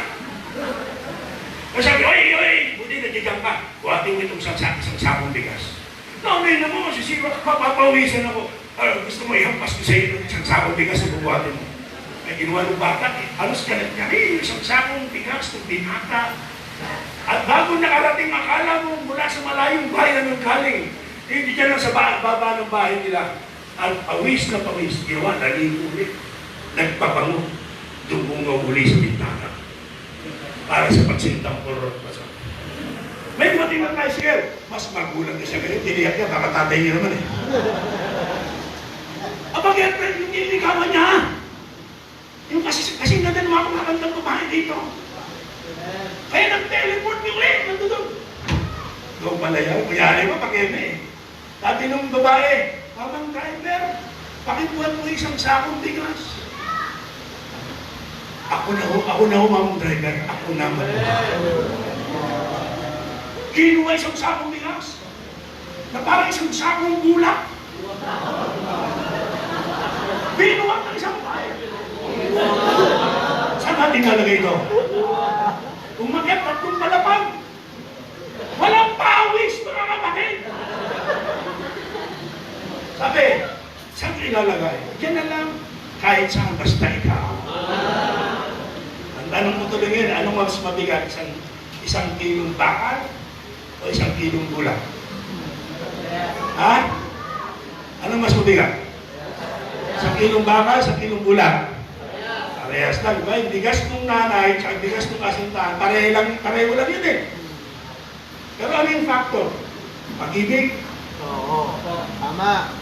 Sabi, oy, buti nandiyan ka. Buhatin mo itong isang sakong bigas. Nanay na mo, masisira ka, papawisan ako. Gusto mo ihampas ko sa iyo itong isang sakong bigas na bubuhatin mo. May ginawa ng bata, halos kalat-kari, isang sakong bigas ng binata. At bago nakarating, akala mo mula sa malayong bayan ng galing, hindi dyan lang sa baba ng bahay nila. Ang pawis na pawis, ginawa, naligo ulit. Nagpapango, dumungaw uli sa bintana. Para sa pagsintang porot. May dumating ng tricycle, mas magulang na siya ganyan, tiniyak niya, baka tatay niya naman eh. Aba, kaya yung nililigawan niya, yung kasi ganda ng mga magandang babae dito. Kaya nag-teleport niyo ulit, nandun. Doon pala yan, kuyari mo, pakeme eh. Dati nung babae, habang driver, pakibuhan mo isang sakong bigas. Ako na ho, mamang driver, ako naman. Kinuha isang sakong bigas, na parang isang sakong bulak. Binuha ng isang bahay. Saan natin nalagay ito? Umakyat at kung malapag. Walang pawis, mga kapatid. Sabi, saan ilalagay? Diyan na lang, kahit saan, basta ikaw. Ang tanong mo tuloy ngayon, anong mas mabigat? Isang kilong bakal o isang kilong bulak? Ha? Anong mas mabigat? Isang kilong bakal, isang kilong bulak? Parehas lang, diba? Yung bigas ng nanay at bigas ng kasintahan, pareho lang yun eh. Pero ano yung factor? Pag-ibig. Oo, tama.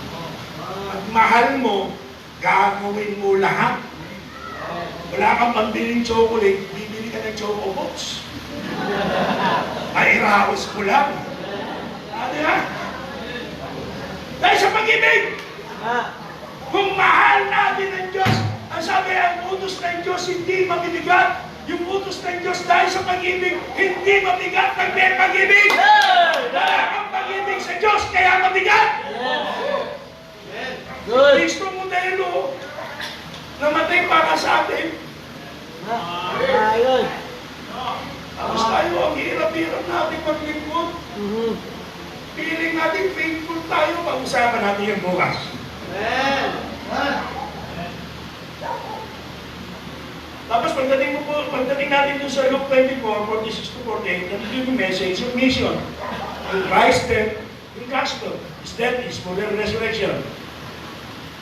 Pag mahal mo, gagawin mo lahat. Wala kang pambiling chocolate, bibili ka ng Choco Box. Mairaos ko lang. Diba? Dahil sa pag-ibig, kung mahal natin ang Diyos, ang sabi, ang utos ng Diyos hindi mabibigat. Yung utos ng Diyos dahil sa pag-ibig, hindi mabigat pag may pag-ibig. Wala kang pag-ibig sa Diyos, kaya mabigat. Good. Kristo modelo, namatay para sa atin. Ayun. Tapos tayo, ang hirap-hirap natin maglingkod. Feeling natin faithful tayo, pag-usapan natin yung bukas. Tapos pagdating natin dun sa Luke 24, 46-48, nandito yung message, yung mission. Yung Christ's death, yung gospel. His death is for the resurrection.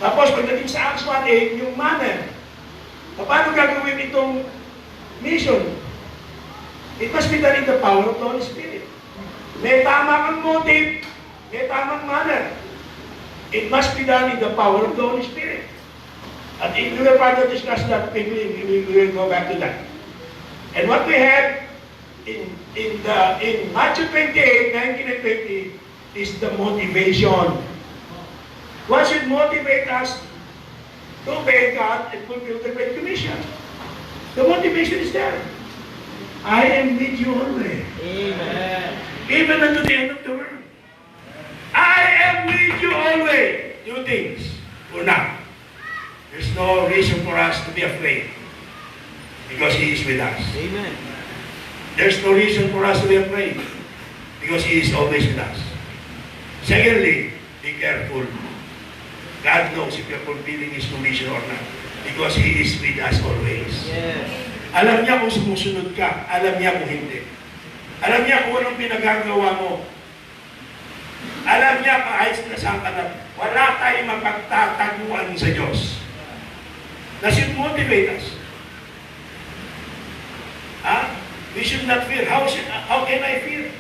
Tapos pagdating sa Acts 1:8, yung manner. Paano gagawin itong mission? It must be done in the power of the Holy Spirit. May tama kang motive, may tamang manner. It must be done in the power of the Holy Spirit. And if we will further discuss that quickly, we will go back to that. And what we have in Matthew 28, 19 and 20 is the motivation. What should motivate us to obey God and fulfill the Great Commission? The motivation is there. I am with you always. Amen. Even unto the end of the world. I am with you always. Two things. Una, there's no reason for us to be afraid because He is with us. Amen. There's no reason for us to be afraid because He is always with us. Secondly, be careful. God knows if you're fulfilling His commission or not because He is with us always. Yes. Alam niya kung sumusunod ka. Alam niya kung hindi. Alam niya kung anong pinagagawa mo. Alam niya kahit saan ka na, wala tayong mapagtataguan sa Diyos. That should motivate us. We should not fear. How can I fear?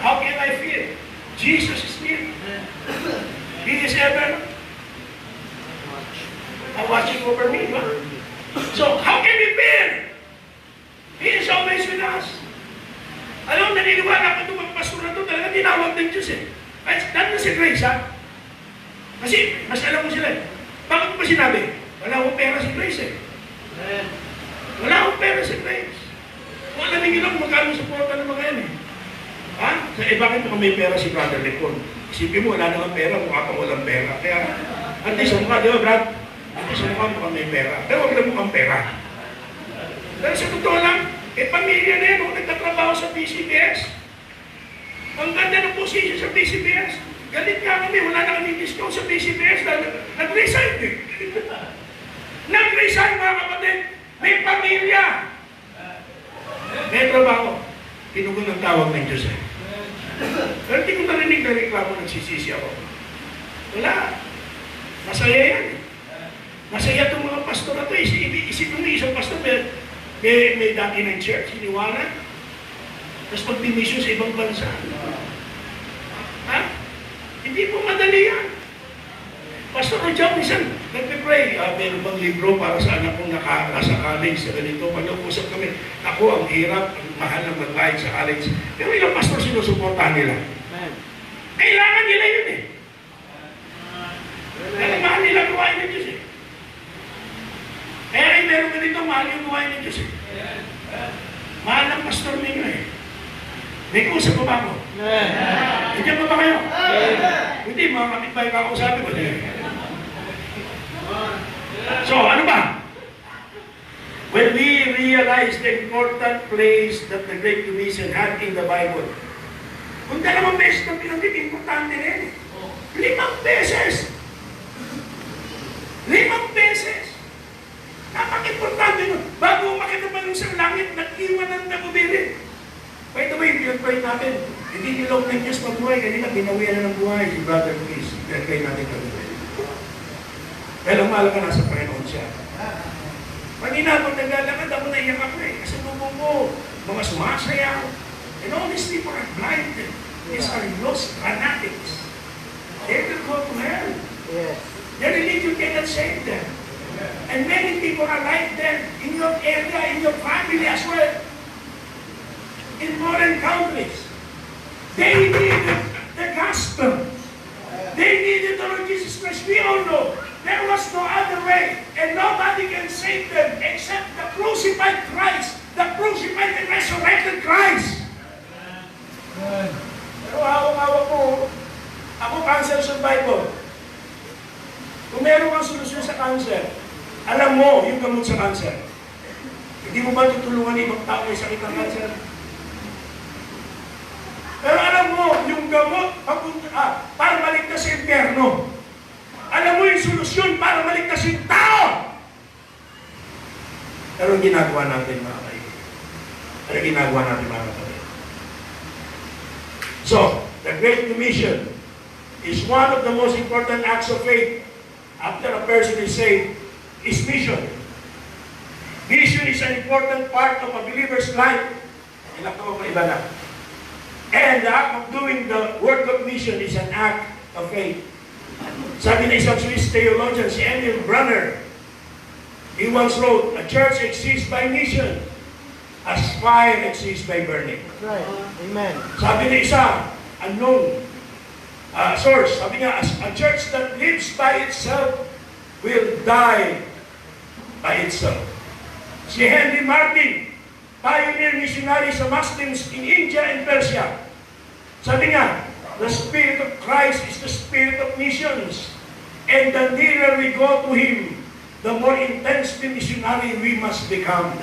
How can I fear? Jesus is near. He is ever watching over me. Ba? So, how can we fear? He is always with us. Alam, naniniwala ko itong mga pastor na ito, talaga tinawag ng Diyos eh. Dahil na si Grace, ha? Kasi, mas alam mo sila eh. Bakit mo ba sinabi? Wala akong pera si Grace eh. Wala akong pera si Grace. Kung alamin nyo lang kung magkano supporta ng mga yan eh. Ha? Bakit mo may pera si Brother Lecon? Isipin mo, wala naman pera, mukha pa walang pera. Kaya, at least mukha, di ba, Brad? At least mukha may pera. Pero wag na mukhang pera. Pero sa totoo lang, pamilya na yan, nagtatrabaho sa PCBS. Ang ganda ng position sa PCBS. Galit nga kami, wala na kami discount sa PCBS dahil nag-resign eh. Nag-resign mga kapatid, may pamilya. May trabaho. Tinugon ang tawag ng Diyos eh. Pero hindi ko narinig na reklamo, nagsisisi ako. Wala. Masaya yan eh. Masaya itong mga pastor na ito. Isipin mo isang pastor, may dati ng church, iniwanan. Tapos pag-dimission sa ibang bansa. Ha? Hindi po madali yan. Pastor Rojak, minsan, nagpipray. Meron bang libro para sa anak kong nasa college sa ganito? Pag nag-usap kami, ako ang hirap, ang mahal ng magbayad sa college. Pero ilang pastor sinusuportahan nila. Kailangan nila yun eh. Dahil mahal nila gawain ng Diyos eh. Kaya ay meron ganito, mahal yung gawain ng Diyos eh. Mahal ng pastor ninyo eh. May kusap pa ba ako? Nandiyan pa ba kayo? Hindi, mga kapitbahay ka ako sabi ko. So, ano ba? When we realize the important place that the Great Commission had in the Bible, kung dalawang beses na pinanggit, importante rin. 5 beses! 5 beses! Napaka-importante nun. Bago umakit na pa sa langit, nag-iwan ng nagubirin. By the way, pinag-pray natin, hindi nilong ng Diyos magbuhay, kanina binawian na ng buhay si Brother Chris. Pinag-pray natin kami. Dahil ang mahal ka nasa Panginoon siya. Kanina, pag naglalakad ako, naiyak ako eh. Kasi bubong ko, mga sumasayaw. And all these people are blinded. These are lost fanatics. They will go to hell. Yes. Their religion cannot save them. And many people are like them in your area, in your family as well. In foreign countries. They needed the gospel. They needed the Lord Jesus Christ. We all know there was no other way, and nobody can save them except the crucified Christ, the crucified and resurrected Christ. Pero hawak-hawak ko, ako cancer survivor. Kung meron kang solusyon sa cancer, alam mo yung gamot sa cancer. Hindi mo ba tutulungan ibang tao may sakit ng cancer? Pero alam mo, yung gamot para maligtas sa impyerno. Alam mo yung solusyon para maligtas yung tao. Pero ang ginagawa natin, mga kaibigan. Ano ginagawa natin, mga kaibigan? So, the Great Commission is one of the most important acts of faith after a person is saved, is mission. Mission is an important part of a believer's life. Ilang ko pa iba na. And the act of doing the work of mission is an act of faith. Sabi na isang Swiss theologian, si Emil Brunner, he once wrote, "A church exists by mission. as fire exceeds by burning. That's right. Amen. Sabi ng isa, unknown source, sabi nga, a church that lives by itself will die by itself. Si Henry Martin, pioneer missionary sa Muslims in India and Persia, sabi nga, the Spirit of Christ is the Spirit of missions. And the nearer we go to Him, the more intensely missionary we must become.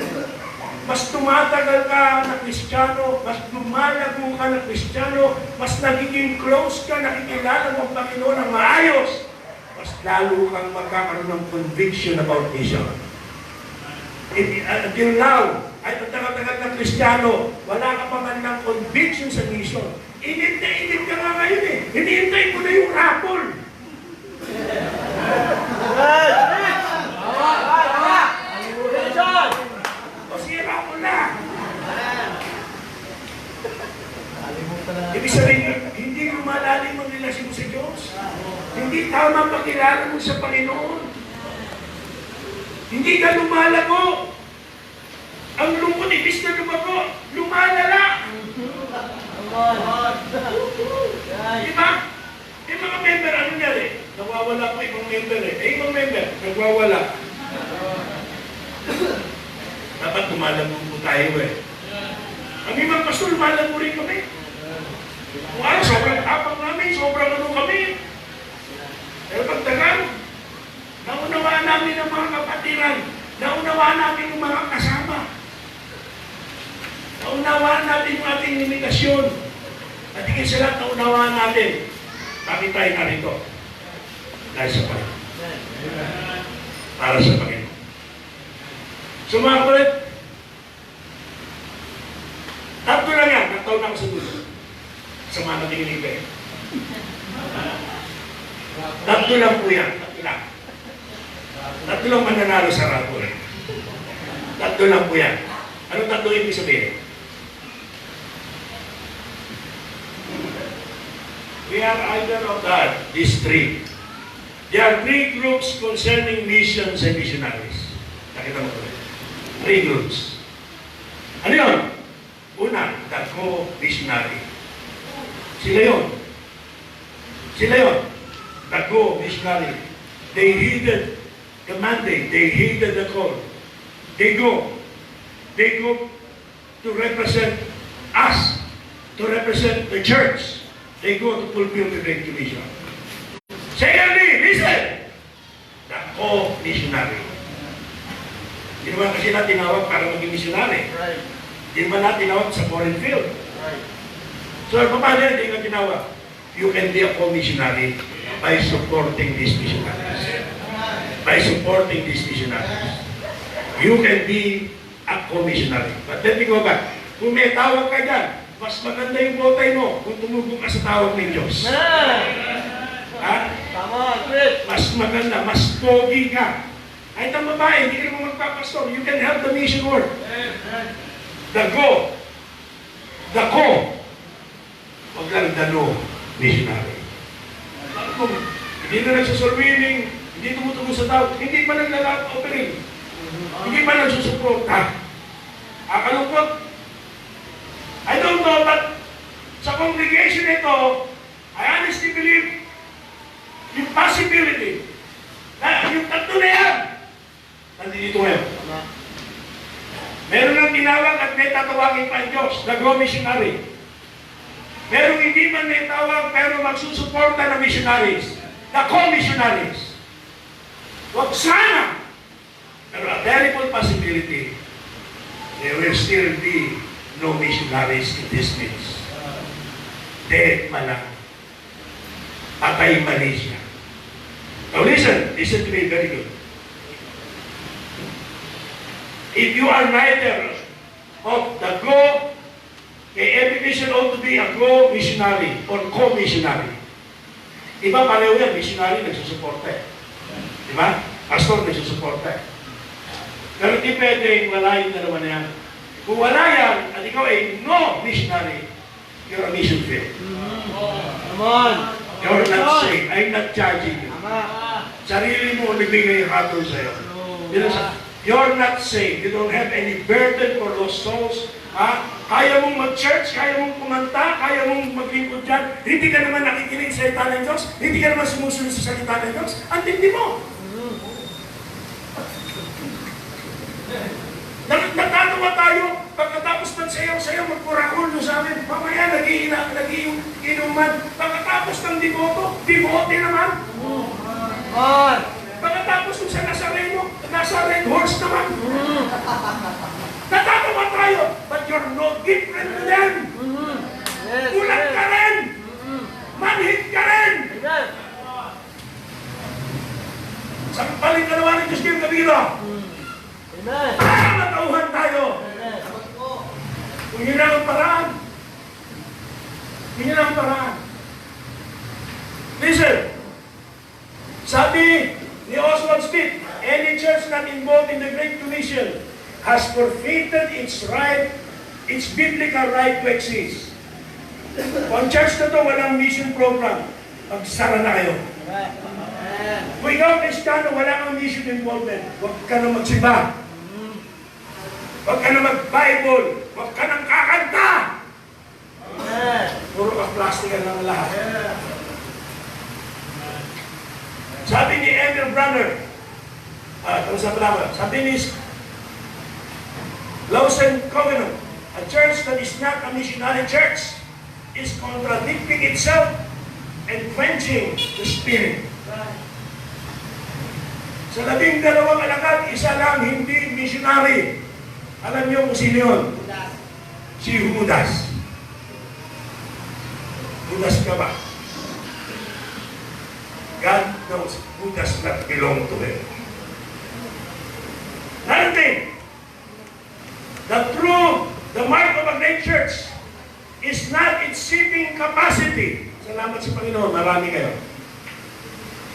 Mas tumatagal ka na Kristiyano, mas lumalago ka na Kristiyano, mas nagiging close ka, nakikilala mo ang Panginoon ng maayos, mas lalo kang magkakaroon ng conviction about mission. Until now, ay tagal-tagal ng Kristiyano, wala ka pa man ng conviction sa mission. Init na init ka nga ngayon eh. Hinihintay mo na yung raffle. O siya raffle na. Ibig sabihin, hindi lumalalim ang relasyon mo sa Diyos. Hindi tama pakilala mo sa Panginoon. Hindi ka lumalago. Ang lungkot, ibig na lumago, lumalala. Diba? Yung mga member, ano nga rin? Nawawala po ibang member eh. Eh, ibang member, nagwawala. Dapat lumalago po tayo eh. Ang ibang pastor, lumalago rin kami. Kung ano, sobrang tapang namin, sobrang ano kami. Pero pagtagal, naunawaan namin ang mga kapatiran, naunawaan namin ang mga kasama, naunawaan natin yung ating limitasyon, at higit sa lahat, naunawaan natin, bakit tayo narito? Dahil sa Panginoon. Para sa Panginoon. So mga kapatid, tatlo lang yan, nagtaon ako sa dulo. Sa mga nating libe. Tatlo lang po yan, tatlo lang. Tatlo lang mananalo sa raffle. Tatlo lang po yan. Anong tatlo ibig sabihin? We are either of that, these three. There are three groups concerning missions and missionaries. Nakita mo ko. Three groups. Ano yun? Una, the co-missionary. Sila yun. Sila yun. The co-missionary. They heeded the mandate. They heeded the call. They go. They go to represent us, to represent the church. They go to fulfill the Great Commission. Secondly, listen! The co-missionary. Hindi naman kasi natin tinawag para maging missionary. Right. Hindi naman natin tinawag sa foreign field. Right. So, paano yan? Hindi ka tinawag. You can be a co-missionary by supporting these missionaries. By supporting these missionaries. You can be a co-missionary. But let me go back. Kung may tawag ka dyan, mas maganda yung botay mo kung tumugong ka sa tawag ng Diyos. Ha? Tama, great. Mas maganda, mas pogi ka. Kahit ang babae, hindi ka naman magpapastor. You can help the mission work. The go. The co. Huwag lang the no missionary. Kung hindi na nagsusurwiling, hindi tumutugon sa tawag, hindi pa naglalap-offering, hindi pa nagsusuporta. Akalungkot. I don't know, but sa congregation ito, I honestly believe yung possibility na yung tatlo na yan, nandito ngayon. Meron ng tinawag at may tatawagin pa ang Diyos, the go missionary. Meron hindi man may tawag, pero magsusuporta ng missionaries, the co-missionaries. Huwag sana, pero a terrible possibility, there will still be no missionaries in this midst. Dead malang. Patay Malaysia. Now listen to me very good. If you are neither of the go, every mission ought to be a go missionary or co-missionary. Iba pareho yan, missionary nagsusuporta eh. Diba? Pastor nagsusuporta eh. Pero di pwedeng wala yung dalawa na yan. Kung wala yan, at ikaw ay no missionary, you're a mission failed. Come on. You're not saved. I'm not charging you. Tama. Sarili mo nagbigay yung hatol sa'yo. you're not saved. You don't have any burden for lost souls. Ha? Kaya mong mag-church, kaya mong kumanta, kaya mong maglingkod dyan. Hindi ka naman nakikinig sa salita ng Diyos. Hindi ka naman sumusunod sa salita ng Diyos. Ang tindi mo. Natatawa tayo, pagkatapos ng sayaw-sayaw, magpurakulo sa amin. Mamaya, nagiinuman. Pagkatapos ng dibote naman. Pagkatapos ng sa nasa red horse naman. Natatawa tayo, but you're no different to them. Kulang ka rin. Manhid ka rin. Sampalin ka naman ng Diyos yung kabiro. Para matauhan tayo. Kung yun ang paraan. Kung yun ang paraan. Listen. Sabi ni Oswald Smith, any church not involved in the Great Commission has forfeited its right, its biblical right to exist. Kung church na to, walang mission program. Magsara na kayo. Kung ikaw Kristiyano, wala kang mission involvement. Huwag ka na magsimba. Huwag ka na mag-Bible. Huwag ka nang kakanta. Puro ka-plastikan lang lahat. Sabi ni Emil Brunner, sabi ni Lawson Covenant, a church that is not a missionary church is contradicting itself and quenching the Spirit. Sa 12 alagad, isa lang hindi missionary. Alam niyo kung sino yun? Si Judas. Judas ka ba? God knows who does not belong to him. Another thing, the mark of a great church is not its seating capacity. Salamat sa Panginoon, marami kayo.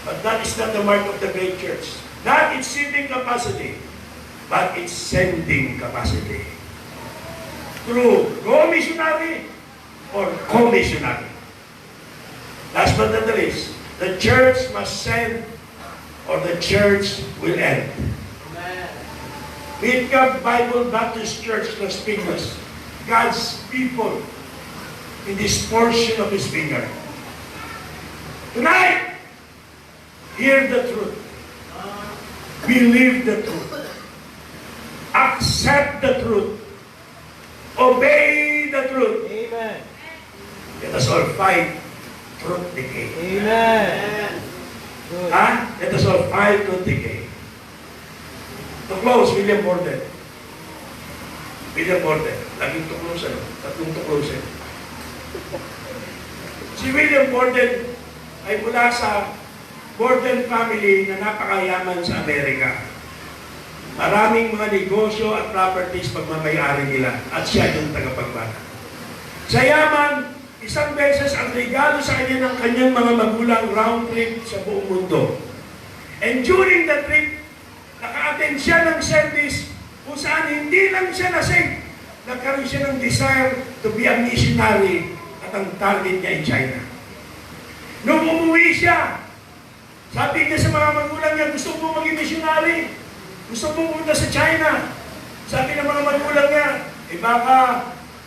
But that is not the mark of the great church. Not its seating capacity, but its sending capacity. Through co-missionary or commissionary. Last but not the least, the church must send or the church will end. Whitcomb Bible Baptist Church, Las Piñas, God's people in this portion of His vineyard. Tonight, hear the truth. Believe the truth. Accept the truth. Obey the truth. Amen. Let us all fight truth decay. Amen. Let us all fight truth decay. To close, William Borden. William Borden. Laging to close, tatlong to close. Si William Borden ay mula sa Borden family na napakayaman sa Amerika. Maraming mga negosyo at properties pagmamayari nila at siya yung tagapagmana. Sa yaman, isang beses ang regalo sa kanya ng kanyang mga magulang round trip sa buong mundo. And during the trip, naka-attend siya ng service kung saan hindi lang siya na-save. Nagkaroon siya ng desire to be a missionary at ang target niya ay China. Nung umuwi siya, sabi niya sa mga magulang niya, gusto mo maging missionary? Gusto mo pumunta sa China? Sabi ng mga magulang niya, baka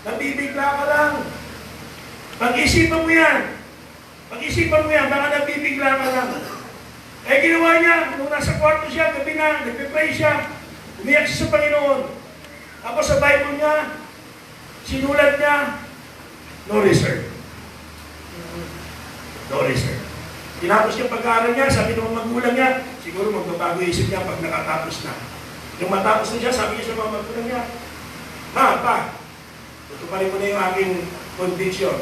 nabibigla ka lang. Pag-isipan mo yan. Pag-isipan mo yan, baka nabibigla ka lang. Eh ginawa niya, nung nasa kwarto siya, gabi na, nagpipray siya, umiyak siya sa Panginoon. Tapos sa Bible niya, sinulat niya, no reserve. No reserve. Tinapos niya pag-aaral niya, sabi ng mga magulang niya, siguro magbabago isip niya pag nakatapos na. Nung matapos na siya, sabi niya sa mga magulang niya, Pa, tutuparin ko na yung aking conviction.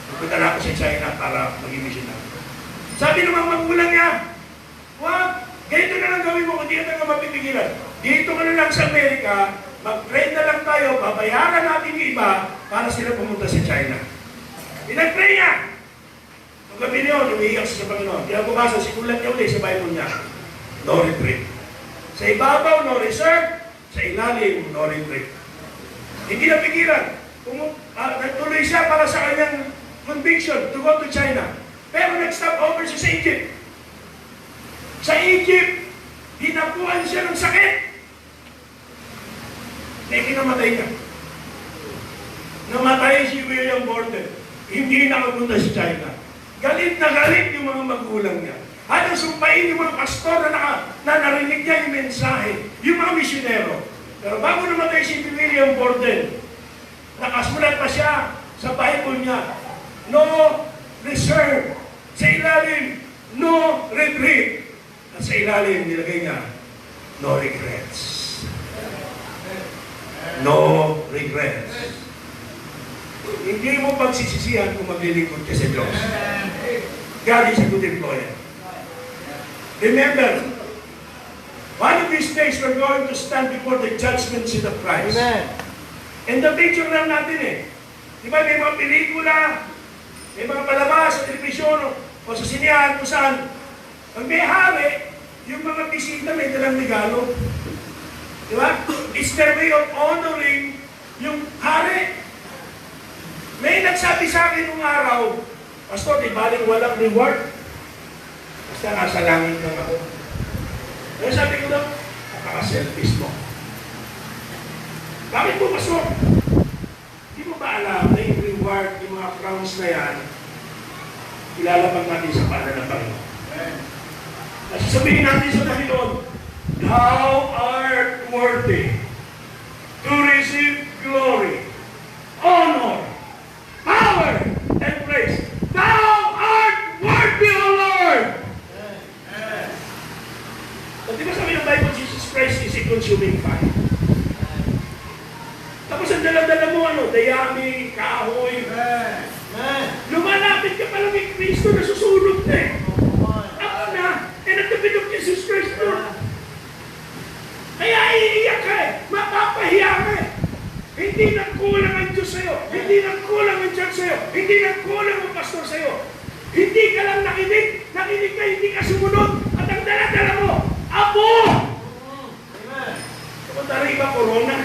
Pupunta na ako sa China para maging missionary. Sabi ng mga magulang niya, wag, ganito na lang gawin mo kung di ka mapipigilan. Dito ka na lang sa Amerika, mag-pray na lang tayo, babayaran natin yung iba para sila pumunta sa China. Pinag-pray niya. Nung gabi niyo, umiiyak siya sa Panginoon. Kaya bukasa, sikulat niya ulit sa Bible niya. No retreat. Sa ibabaw, no reserve. Sa ilalim, no retreat. Hindi napigilan. Nagtuloy siya para sa kanyang conviction to go to China. Pero nag-stop over siya sa Egypt. Sa Egypt, hinapuan siya ng sakit. na kinamatay ka. Namatay si William Borden. Hindi nakapunta sa China. Galit na galit yung mga magulang niya. At sumpain yung mga pastor na narinig niya yung mensahe, yung mga misyonero. Pero bago namatay si William Borden, nakasulat pa siya sa Bible niya, no reserve. Sa ilalim, no retreat. At sa ilalim, nilagay niya, no regrets. No regrets. Hindi mo pagsisisihan kung maglilingkod ka sa Diyos. God is a good employer. Remember, one of these days we're going to stand before the judgment seat of Christ. Amen. And the picture lang natin eh. Di ba may mga pelikula, may mga palabas sa telebisyon o sa sinihan kung saan, pag may hari, yung mga bisita may dalang regalo. Di ba? It's their way of honoring yung hari. May nagsabi sa akin nung araw, Pastor, di baling walang reward? Basta nasa langit lang ako. Kaya sabi ko daw, nakaka-selfish mo. Bakit po, Pastor? Di mo ba alam na yung reward, yung mga crowns na yan, ilalapag natin sa pala ng Panginoon. Sabihin natin sa Panginoon, Thou art worthy to receive glory, honor, power, and praise. Thou art worthy, O Lord! At di ba sabi ng Bible, Jesus Christ is a consuming fire? Tapos ang dala-dala mo, dayami, kahoy. Lumalapit ka pala kay Kristo na susunod na eh. Ako na, at the feet of Jesus Christ, Lord. Kaya iiyak ka eh, mapapahiya ka eh. Hindi nagkulang ang Diyos sa'yo, hindi nagkulang ang church sa'yo, hindi nagkulang ang pastor sa'yo. Hindi ka lang nakinig ka, hindi ka sumunod, at ang dala-dala mo, abo! Kapag ba corona?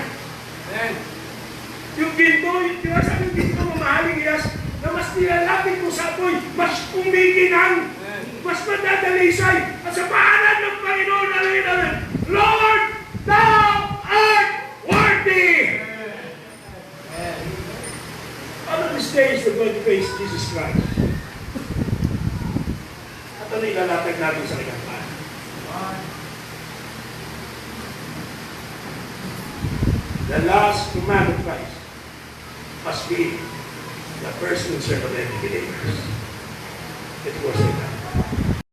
Yung ginto, yung sabi yung ginto, mamahaling iyas, na mas nilalapit mo sa apoy, mas kumikinang, mas madadalisay, at sa paanan ng Panginoon namin, Lord, Thou art worthy! One of these days, we're going to face Jesus Christ. At ano ilalatag natin sa kanyang paan? The last command of Christ must be the first concern of every believer. It was